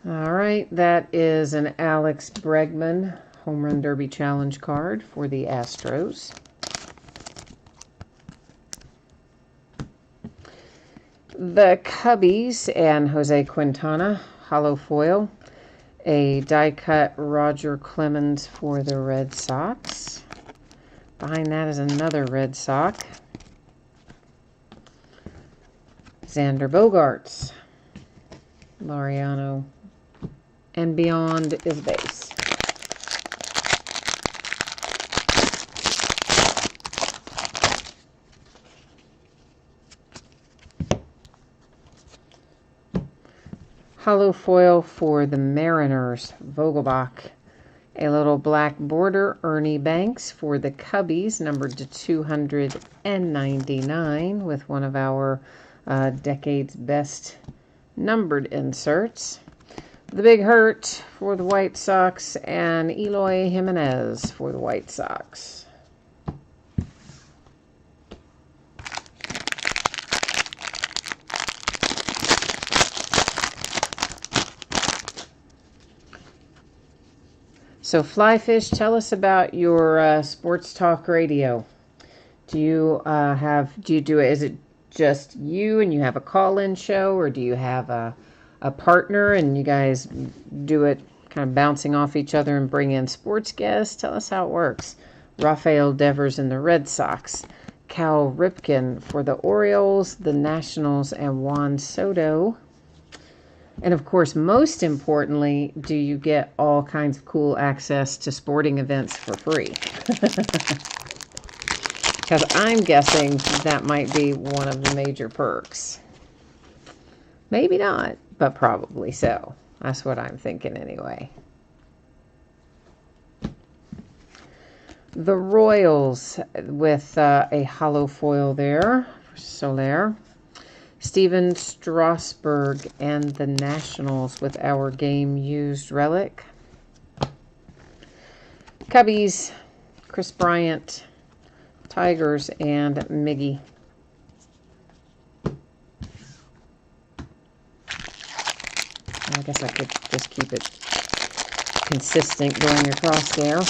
All right, that is an Alex Bregman Home Run Derby Challenge card for the Astros. The Cubbies and Jose Quintana hollow foil. A die cut Roger Clemens for the Red Sox. Behind that is another Red Sox. Xander Bogaerts. Laureano. And beyond is base. Hollow foil for the Mariners, Vogelbach. A little black border, Ernie Banks for the Cubbies, numbered to 299 with one of our decade's best numbered inserts. The Big Hurt for the White Sox, and Eloy Jimenez for the White Sox. So Flyfish, tell us about your sports talk radio. Do you do it? Is it just you and you have a call-in show, or do you have a partner and you guys do it kind of bouncing off each other and bring in sports guests? Tell us how it works. Rafael Devers in the Red Sox, Cal Ripken for the Orioles, the Nationals, and Juan Soto. And of course, most importantly, do you get all kinds of cool access to sporting events for free? Because I'm guessing that might be one of the major perks. Maybe not, but probably so. That's what I'm thinking anyway. The Royals with a hollow foil there for Soler. Steven Strasburg and the Nationals with our game used relic. Cubbies, Chris Bryant, Tigers, and Miggy. I guess I could just keep it consistent going across there.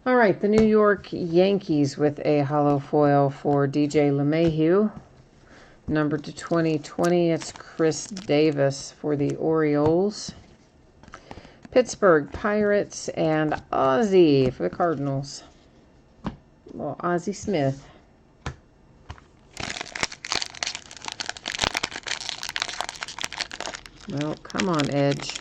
All right, the New York Yankees with a hollow foil for DJ LeMahieu. Numbered to 2020, it's Chris Davis for the Orioles. Pittsburgh Pirates and Ozzie for the Cardinals. Well, Ozzie Smith. Well, come on, Edge.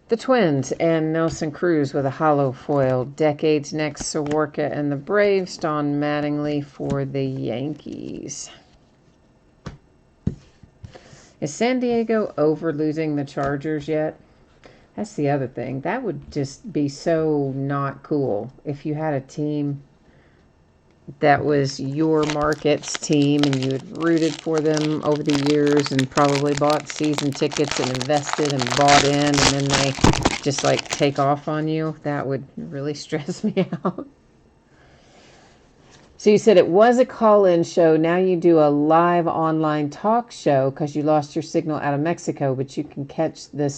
The Twins and Nelson Cruz with a hollow foil. Decades next, Soroka and the Braves. Don Mattingly for the Yankees. Is San Diego over losing the Chargers yet? That's the other thing. That would just be so not cool if you had a team that was your market's team and you had rooted for them over the years and probably bought season tickets and invested and bought in, and then they just like take off on you. That would really stress me out. So you said it was a call-in show. Now you do a live online talk show because you lost your signal out of Mexico, but you can catch the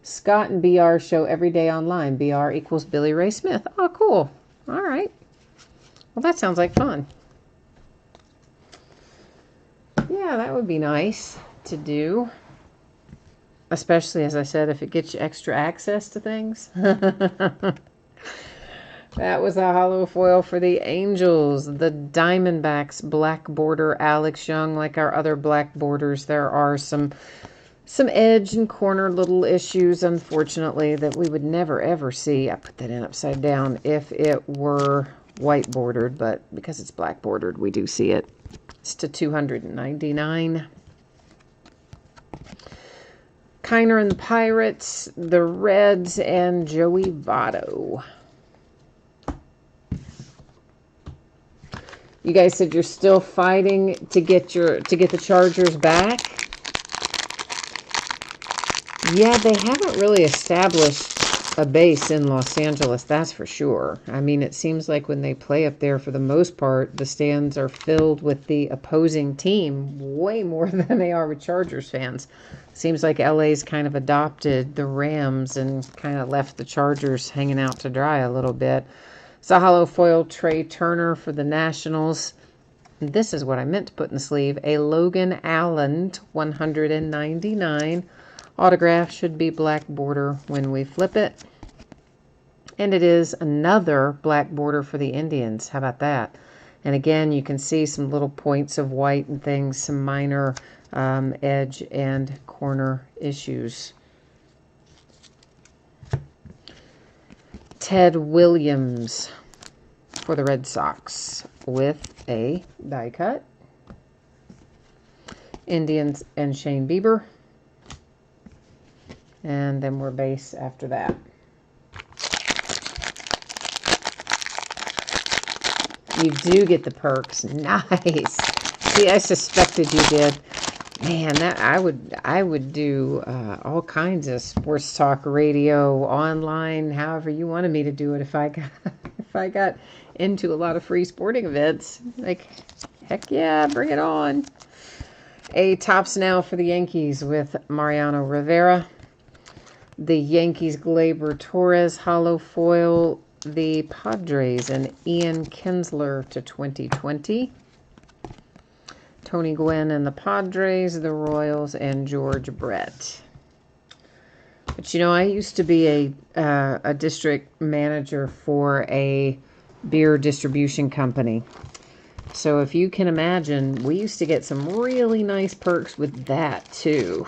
Scott and BR show every day online. BR equals Billy Ray Smith. Oh, cool. All right. Well, that sounds like fun. Yeah, that would be nice to do. especially, as I said, if it gets you extra access to things. That was a hollow foil for the Angels. The Diamondbacks black border, Alex Young. Like our other black borders, there are some edge and corner little issues, unfortunately, that we would never ever see. I put that in upside down if it were white bordered, but because it's black bordered, we do see it. It's to 299. Kiner and the Pirates, the Reds, and Joey Votto. You guys said you're still fighting to get the Chargers back. Yeah, they haven't really established a base in Los Angeles, that's for sure. I mean, it seems like when they play up there, for the most part, the stands are filled with the opposing team way more than they are with Chargers fans. Seems like LA's kind of adopted the Rams and kind of left the Chargers hanging out to dry a little bit. It's a hollow foil Trey Turner for the Nationals. This is what I meant to put in the sleeve. A Logan Allen, 199. Autograph should be black border when we flip it. And it is another black border for the Indians. How about that? And again, you can see some little points of white and things, some minor edge and corner issues. Ted Williams for the Red Sox with a die cut. Indians and Shane Bieber. And then we're base after that. You do get the perks. Nice. See, I suspected you did. Man, that I would do all kinds of sports talk radio, online, however you wanted me to do it if I got into a lot of free sporting events. Like, heck yeah, bring it on. A Topps Now for the Yankees with Mariano Rivera. The Yankees Gleyber Torres hollow foil. The Padres and Ian Kinsler to 2020. Tony Gwynn and the Padres, the Royals, and George Brett. But you know, I used to be a district manager for a beer distribution company. So if you can imagine, we used to get some really nice perks with that too.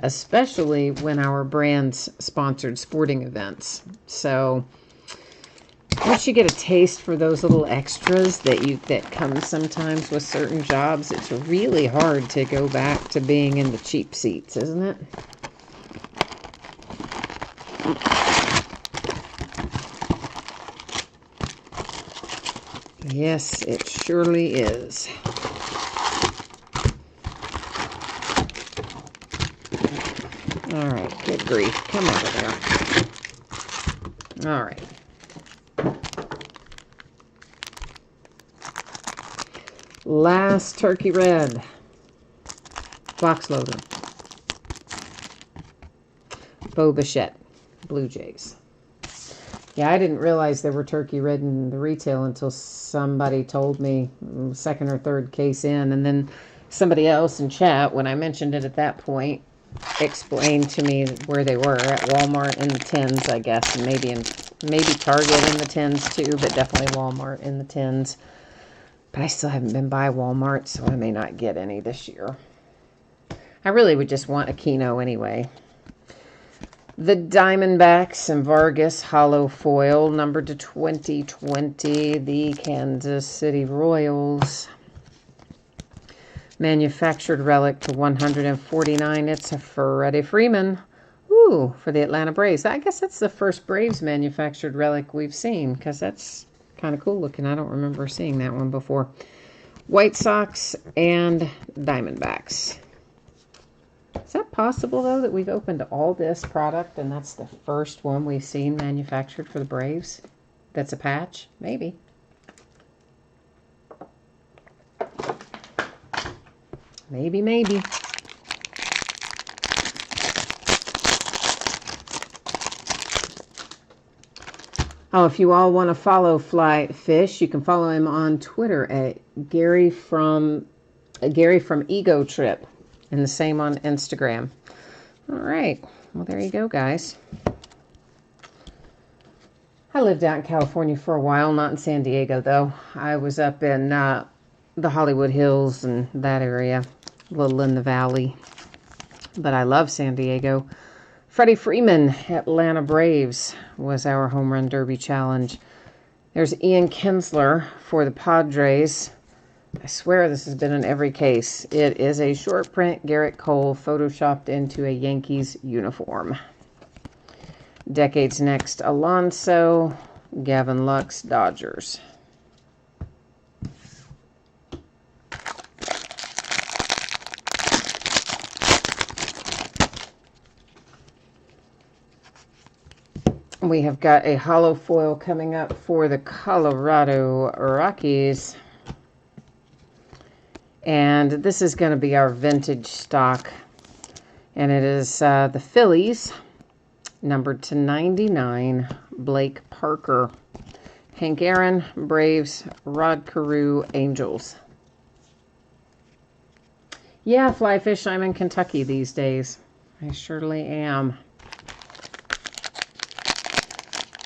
Especially when our brands sponsored sporting events. So once you get a taste for those little extras that come sometimes with certain jobs, it's really hard to go back to being in the cheap seats, isn't it? Yes, it surely is. All right, good grief. Come over there. All right. Last Turkey Red. Fox Logan. Bo Bichette. Blue Jays. Yeah, I didn't realize there were Turkey Red in the retail until somebody told me, second or third case in. And then somebody else in chat, when I mentioned it at that point, explained to me where they were. At Walmart in the 10s, I guess. And maybe Target in the 10s too, but definitely Walmart in the 10s. But I still haven't been by Walmart, so I may not get any this year. I really would just want a Keno anyway. The Diamondbacks and Vargas hollow foil, numbered to 2020. The Kansas City Royals. Manufactured relic to 149. It's a Freddie Freeman. Ooh, for the Atlanta Braves. I guess that's the first Braves manufactured relic we've seen, because that's kind of cool looking. I don't remember seeing that one before. White Sox and Diamondbacks. Is that possible, though, that we've opened all this product and that's the first one we've seen manufactured for the Braves? That's a patch? Maybe. Maybe. Oh, if you all want to follow Fly Fish, you can follow him on Twitter at Gary from Ego Trip, and the same on Instagram. All right. Well, there you go, guys. I lived out in California for a while, not in San Diego, though. I was up in the Hollywood Hills and that area, a little in the valley. But I love San Diego. Freddie Freeman, Atlanta Braves, was our home run derby challenge. There's Ian Kinsler for the Padres. I swear this has been in every case. It is a short print Garrett Cole photoshopped into a Yankees uniform. Decades Next, Alonso, Gavin Lux, Dodgers. We have got a hollow foil coming up for the Colorado Rockies. And this is going to be our vintage stock. And it is the Phillies, numbered to 99, Blake Parker. Hank Aaron, Braves, Rod Carew, Angels. Yeah, Flyfish, I'm in Kentucky these days. I surely am.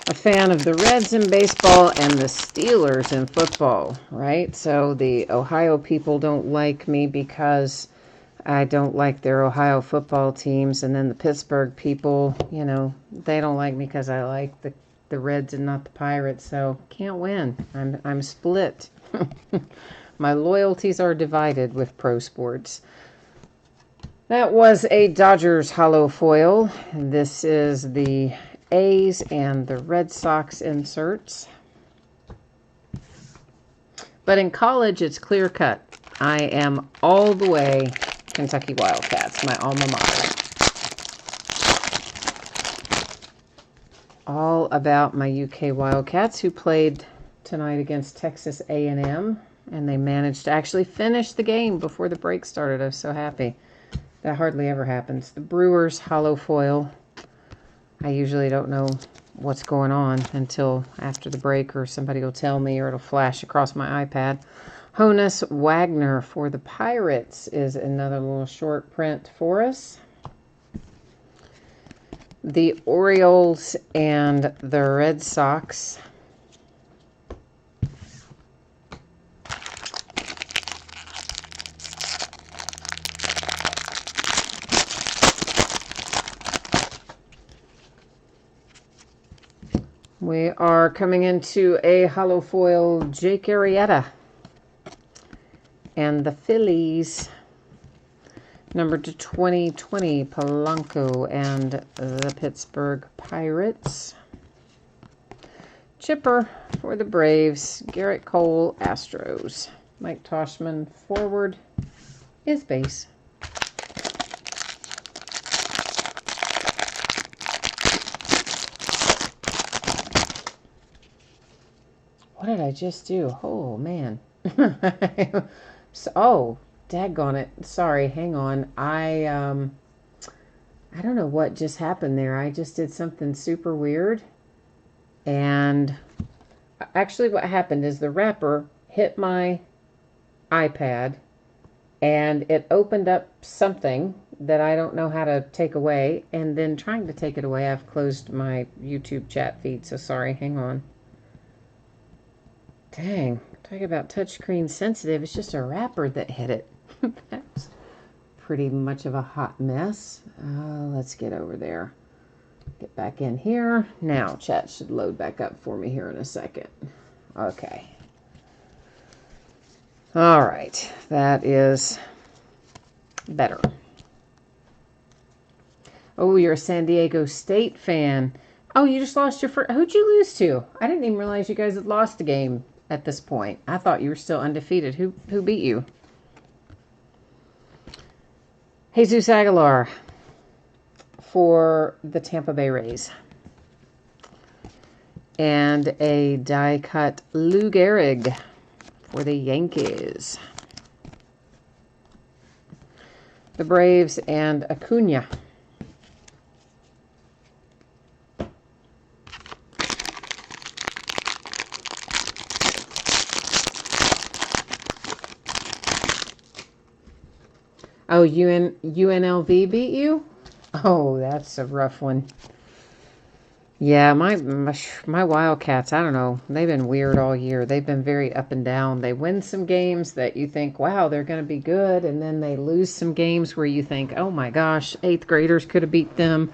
A fan of the Reds in baseball and the Steelers in football, right? So the Ohio people don't like me because I don't like their Ohio football teams. And then the Pittsburgh people, you know, they don't like me because I like the Reds and not the Pirates. So can't win. I'm split. My loyalties are divided with pro sports. That was a Dodgers hollow foil. This is the A's and the Red Sox inserts. But in college, it's clear cut. I am all the way Kentucky Wildcats, my alma mater. All about my UK Wildcats, who played tonight against Texas A&M, and they managed to actually finish the game before the break started. I was so happy. That hardly ever happens. The Brewers hollow foil. I usually don't know what's going on until after the break, or somebody will tell me, or it'll flash across my iPad. Honus Wagner for the Pirates is another little short print for us. The Orioles and the Red Sox. We are coming into a hollow foil Jake Arrieta and the Phillies, numbered to 2020, Polanco and the Pittsburgh Pirates. Chipper for the Braves, Garrett Cole, Astros. Mike Toshman forward is base. What did I just do? Oh, man. Oh, daggone it. Sorry, hang on. I don't know what just happened there. I just did something super weird. And actually what happened is the wrapper hit my iPad and it opened up something that I don't know how to take away. And then trying to take it away, I've closed my YouTube chat feed. So sorry, hang on. Dang, talk about touchscreen sensitive. It's just a wrapper that hit it. That's pretty much of a hot mess. Let's get over there. Get back in here. Now, chat should load back up for me here in a second. Okay. All right. That is better. Oh, you're a San Diego State fan. Oh, you just lost your first. Who'd you lose to? I didn't even realize you guys had lost a game at this point. I thought you were still undefeated. Who beat you? Jesus Aguilar for the Tampa Bay Rays. And a die-cut Lou Gehrig for the Yankees. The Braves and Acuna. Oh, UNLV beat you? Oh, that's a rough one. Yeah, my Wildcats, I don't know. They've been weird all year. They've been very up and down. They win some games that you think, wow, they're going to be good. And then they lose some games where you think, oh my gosh, eighth graders could have beat them.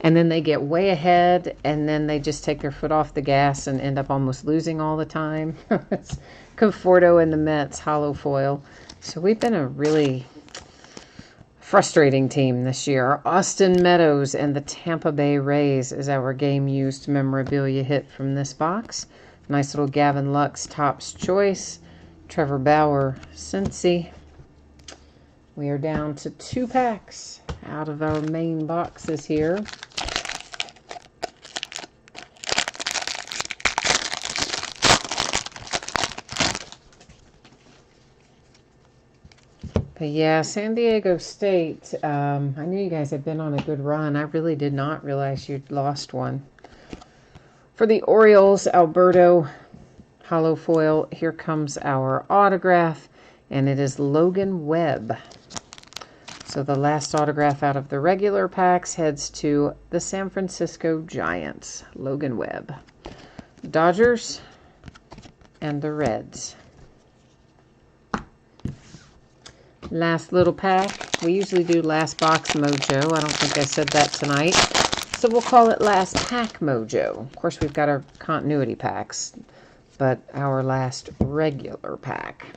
And then they get way ahead, and then they just take their foot off the gas and end up almost losing all the time. It's Conforto and the Mets, hollow foil. So we've been a really frustrating team this year. Austin Meadows and the Tampa Bay Rays is our game used memorabilia hit from this box. Nice little Gavin Lux Topps Choice. Trevor Bauer Cincy. We are down to 2 packs out of our main boxes here. But yeah, San Diego State, I knew you guys had been on a good run. I really did not realize you'd lost one. For the Orioles, Alberto hollow foil, here comes our autograph, and it is Logan Webb. So the last autograph out of the regular packs heads to the San Francisco Giants, Logan Webb. Dodgers and the Reds. Last little pack. We usually do last box mojo. I don't think I said that tonight. So we'll call it last pack mojo. Of course, we've got our continuity packs, but our last regular pack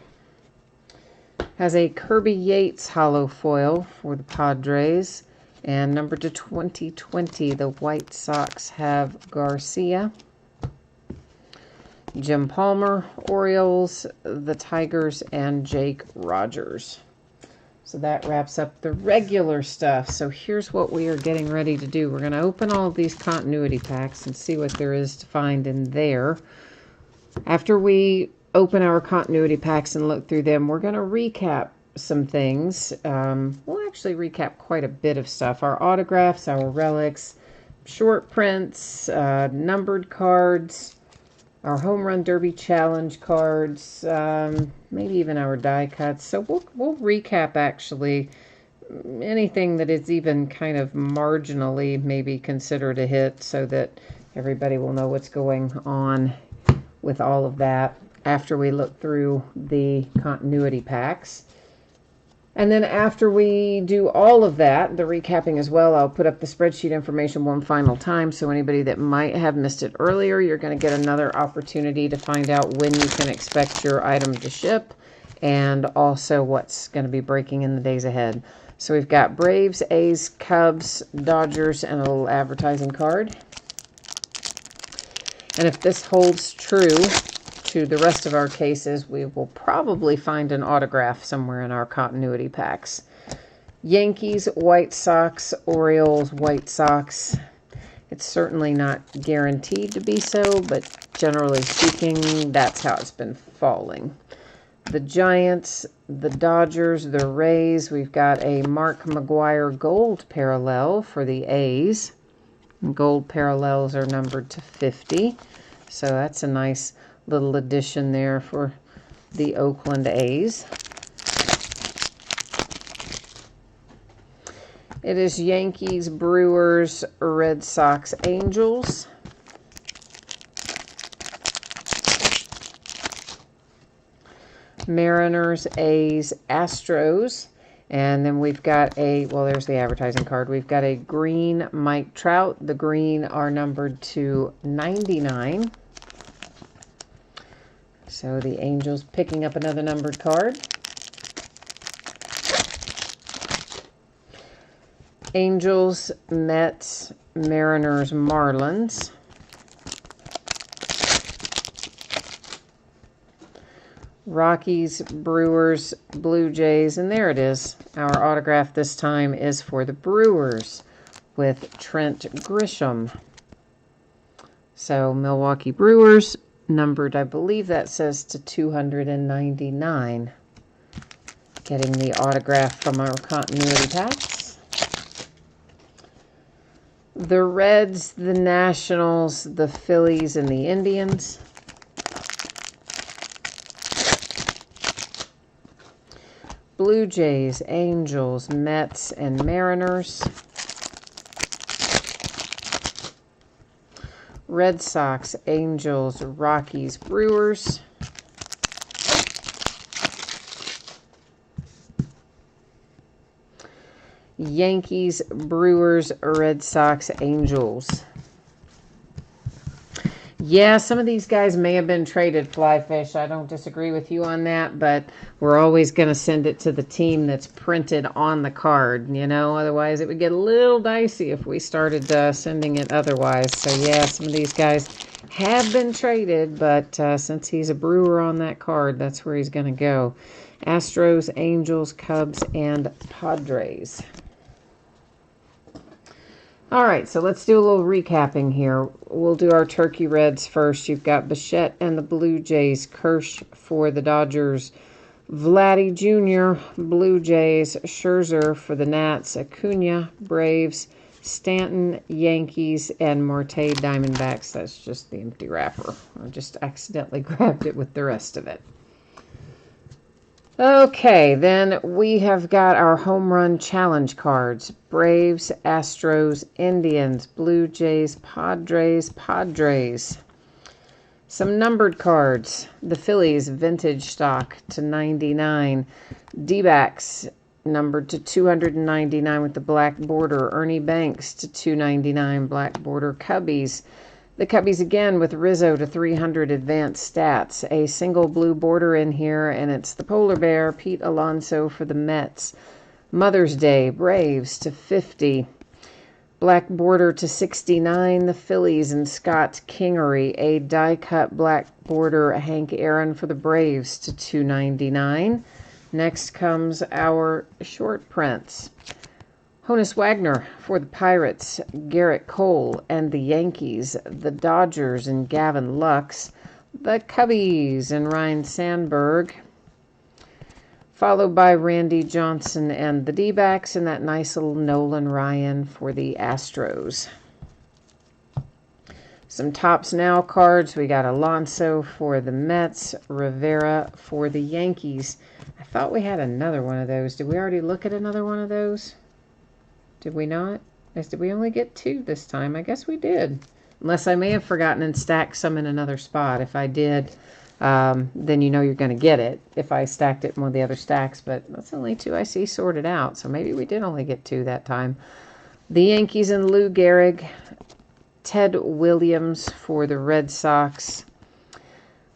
has a Kirby Yates hollow foil for the Padres. And number to 2020, the White Sox have Garcia. Jim Palmer, Orioles, the Tigers, and Jake Rogers. So that wraps up the regular stuff. So here's what we are getting ready to do. We're going to open all of these continuity packs and see what there is to find in there. After we open our continuity packs and look through them, we're going to recap some things. We'll actually recap quite a bit of stuff. Our autographs, our relics, short prints, numbered cards, our Home Run Derby Challenge cards, maybe even our die cuts. So we'll recap actually anything that is even kind of marginally maybe considered a hit, so that everybody will know what's going on with all of that after we look through the continuity packs. And then after we do all of that, the recapping as well, I'll put up the spreadsheet information one final time. So anybody that might have missed it earlier, you're going to get another opportunity to find out when you can expect your item to ship, and also what's going to be breaking in the days ahead. So we've got Braves, A's, Cubs, Dodgers, and a little advertising card. And if this holds true to the rest of our cases, we will probably find an autograph somewhere in our continuity packs. Yankees, White Sox, Orioles, White Sox. It's certainly not guaranteed to be so, but generally speaking, that's how it's been falling. The Giants, the Dodgers, the Rays. We've got a Mark McGwire gold parallel for the A's. Gold parallels are numbered to 50. So that's a nice little addition there for the Oakland A's. It is Yankees, Brewers, Red Sox, Angels. Mariners, A's, Astros. And then we've got a, well, there's the advertising card. We've got a green Mike Trout. The green are numbered to 99. So the Angels picking up another numbered card. Angels, Mets, Mariners, Marlins. Rockies, Brewers, Blue Jays, and there it is. Our autograph this time is for the Brewers with Trent Grisham. So Milwaukee Brewers, numbered, I believe that says to 299. Getting the autograph from our continuity packs. The Reds, the Nationals, the Phillies, and the Indians. Blue Jays, Angels, Mets, and Mariners. Red Sox, Angels, Rockies, Brewers. Yankees, Brewers, Red Sox, Angels. Yeah, some of these guys may have been traded, Flyfish. I don't disagree with you on that, but we're always going to send it to the team that's printed on the card, you know? Otherwise, it would get a little dicey if we started sending it otherwise. So, yeah, some of these guys have been traded, but since he's a Brewer on that card, that's where he's going to go. Astros, Angels, Cubs, and Padres. All right, so let's do a little recapping here. We'll do our Turkey Reds first. You've got Bichette and the Blue Jays, Kirsch for the Dodgers, Vladdy Jr., Blue Jays, Scherzer for the Nats, Acuna, Braves, Stanton, Yankees, and Marte, Diamondbacks. That's just the empty wrapper. I just accidentally grabbed it with the rest of it. Okay, then we have got our home run challenge cards. Braves, Astros, Indians, Blue Jays, Padres. Some numbered cards. The Phillies, vintage stock to 99. D-backs, numbered to 299 with the black border. Ernie Banks to 299, black border. Cubbies. The Cubbies again with Rizzo to 300 advanced stats. A single blue border in here, and it's the polar bear, Pete Alonso for the Mets. Mother's Day, Braves to 50. Black border to 69, the Phillies and Scott Kingery. A die-cut black border, Hank Aaron for the Braves to 299. Next comes our short prints. Honus Wagner for the Pirates, Garrett Cole and the Yankees, the Dodgers and Gavin Lux, the Cubbies and Ryan Sandberg, followed by Randy Johnson and the D-backs, and that nice little Nolan Ryan for the Astros. Some Tops Now cards. We got Alonso for the Mets, Rivera for the Yankees. I thought we had another one of those. Did we already look at another one of those? Did we not? Did we only get 2 this time? I guess we did. Unless I may have forgotten and stacked some in another spot. If I did, then you know you're going to get it if I stacked it in one of the other stacks. But that's only 2 I see sorted out. So maybe we did only get 2 that time. The Yankees and Lou Gehrig. Ted Williams for the Red Sox.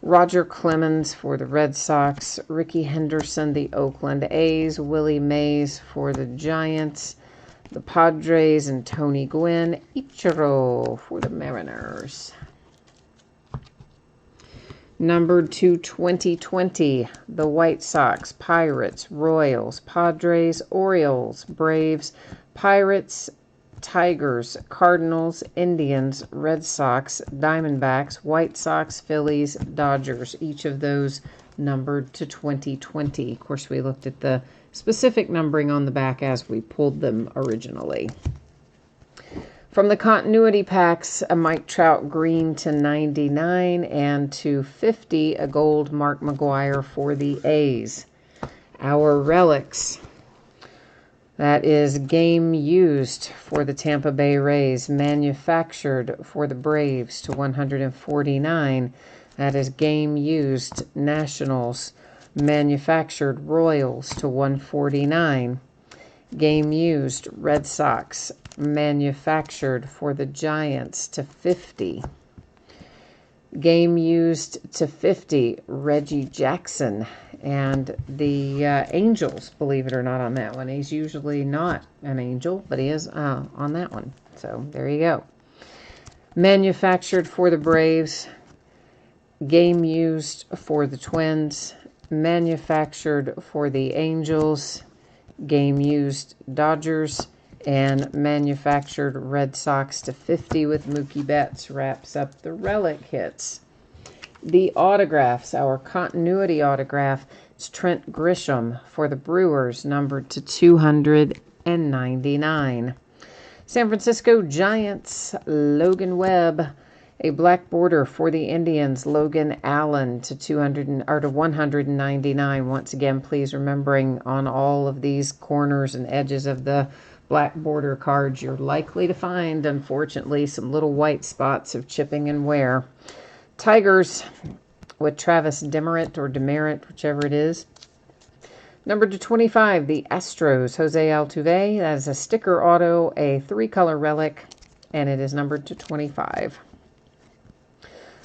Roger Clemens for the Red Sox. Ricky Henderson, the Oakland A's. Willie Mays for the Giants. The Padres and Tony Gwynn. Ichiro for the Mariners. Numbered to 2020. The White Sox, Pirates, Royals, Padres, Orioles, Braves, Pirates, Tigers, Cardinals, Indians, Red Sox, Diamondbacks, White Sox, Phillies, Dodgers. Each of those numbered to 2020. Of course, we looked at the specific numbering on the back as we pulled them originally. From the continuity packs, a Mike Trout green to 99 and to 50, a gold Mark McGwire for the A's. Our relics, that is game used for the Tampa Bay Rays, manufactured for the Braves to 149. That is game used Nationals, manufactured Royals to 149. Game used Red Sox, manufactured for the Giants to 50. Game used to 50, Reggie Jackson and the Angels, believe it or not, on that one. He's usually not an Angel, but he is on that one. So there you go. Manufactured for the Braves, game used for the Twins, manufactured for the Angels, game used Dodgers, and manufactured Red Sox to 50 with Mookie Betts wraps up the relic hits. The autographs, our continuity autograph, it's Trent Grisham for the Brewers, numbered to 299. San Francisco Giants, Logan Webb. A black border for the Indians, Logan Allen to 199. Once again, please remembering on all of these corners and edges of the black border cards, you're likely to find, unfortunately, some little white spots of chipping and wear. Tigers with Travis Demeritte or Demerit, whichever it is. Number to 25, the Astros, Jose Altuve. That is a sticker auto, a 3-color relic, and it is numbered to 25.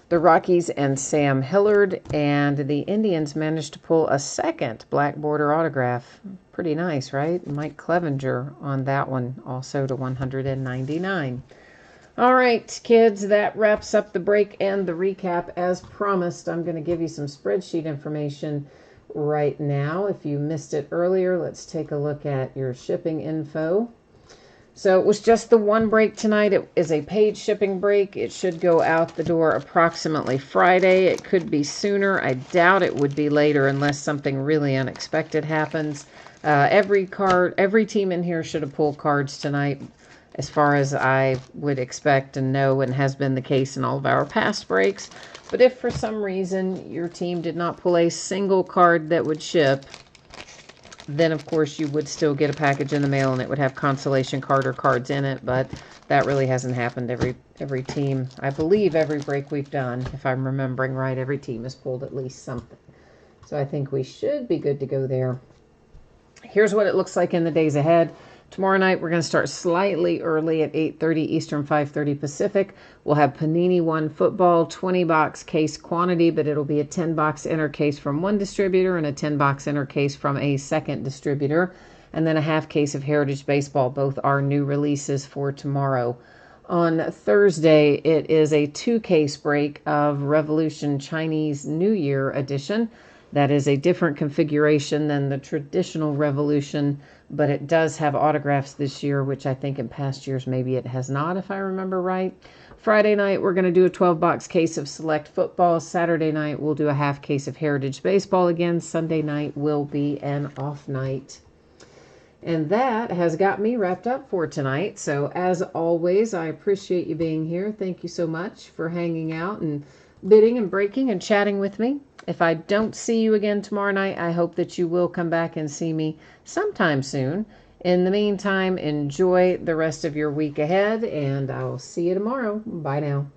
The Rockies and Sam Hillard, and the Indians managed to pull a second black border autograph. Pretty nice, right? Mike Clevenger on that one, also to 199. All right, kids, that wraps up the break and the recap. As promised, I'm going to give you some spreadsheet information right now. If you missed it earlier, let's take a look at your shipping info. So it was just the one break tonight. It is a paid shipping break. It should go out the door approximately Friday. It could be sooner. I doubt it would be later unless something really unexpected happens. Every team in here should have pulled cards tonight, as far as I would expect and know, and has been the case in all of our past breaks. But if for some reason your team did not pull a single card that would ship, then of course you would still get a package in the mail and it would have consolation card or cards in it, but that really hasn't happened. Every team, I believe every break we've done, if I'm remembering right, every team has pulled at least something. So I think we should be good to go there. Here's what it looks like in the days ahead. Tomorrow night, we're going to start slightly early at 8:30 Eastern, 5:30 Pacific. We'll have Panini One Football, 20-box case quantity, but it'll be a 10-box inner case from one distributor and a 10-box inner case from a second distributor, and then a half case of Heritage Baseball. Both are new releases for tomorrow. On Thursday, it is a 2-case break of Revolution Chinese New Year edition. That is a different configuration than the traditional Revolution, but it does have autographs this year, which I think in past years maybe it has not, if I remember right. Friday night, we're going to do a 12-box case of Select Football. Saturday night, we'll do a half case of Heritage Baseball again. Sunday night will be an off night. And that has got me wrapped up for tonight. So as always, I appreciate you being here. Thank you so much for hanging out and bidding and breaking and chatting with me. If I don't see you again tomorrow night, I hope that you will come back and see me sometime soon. In the meantime, enjoy the rest of your week ahead, and I'll see you tomorrow. Bye now.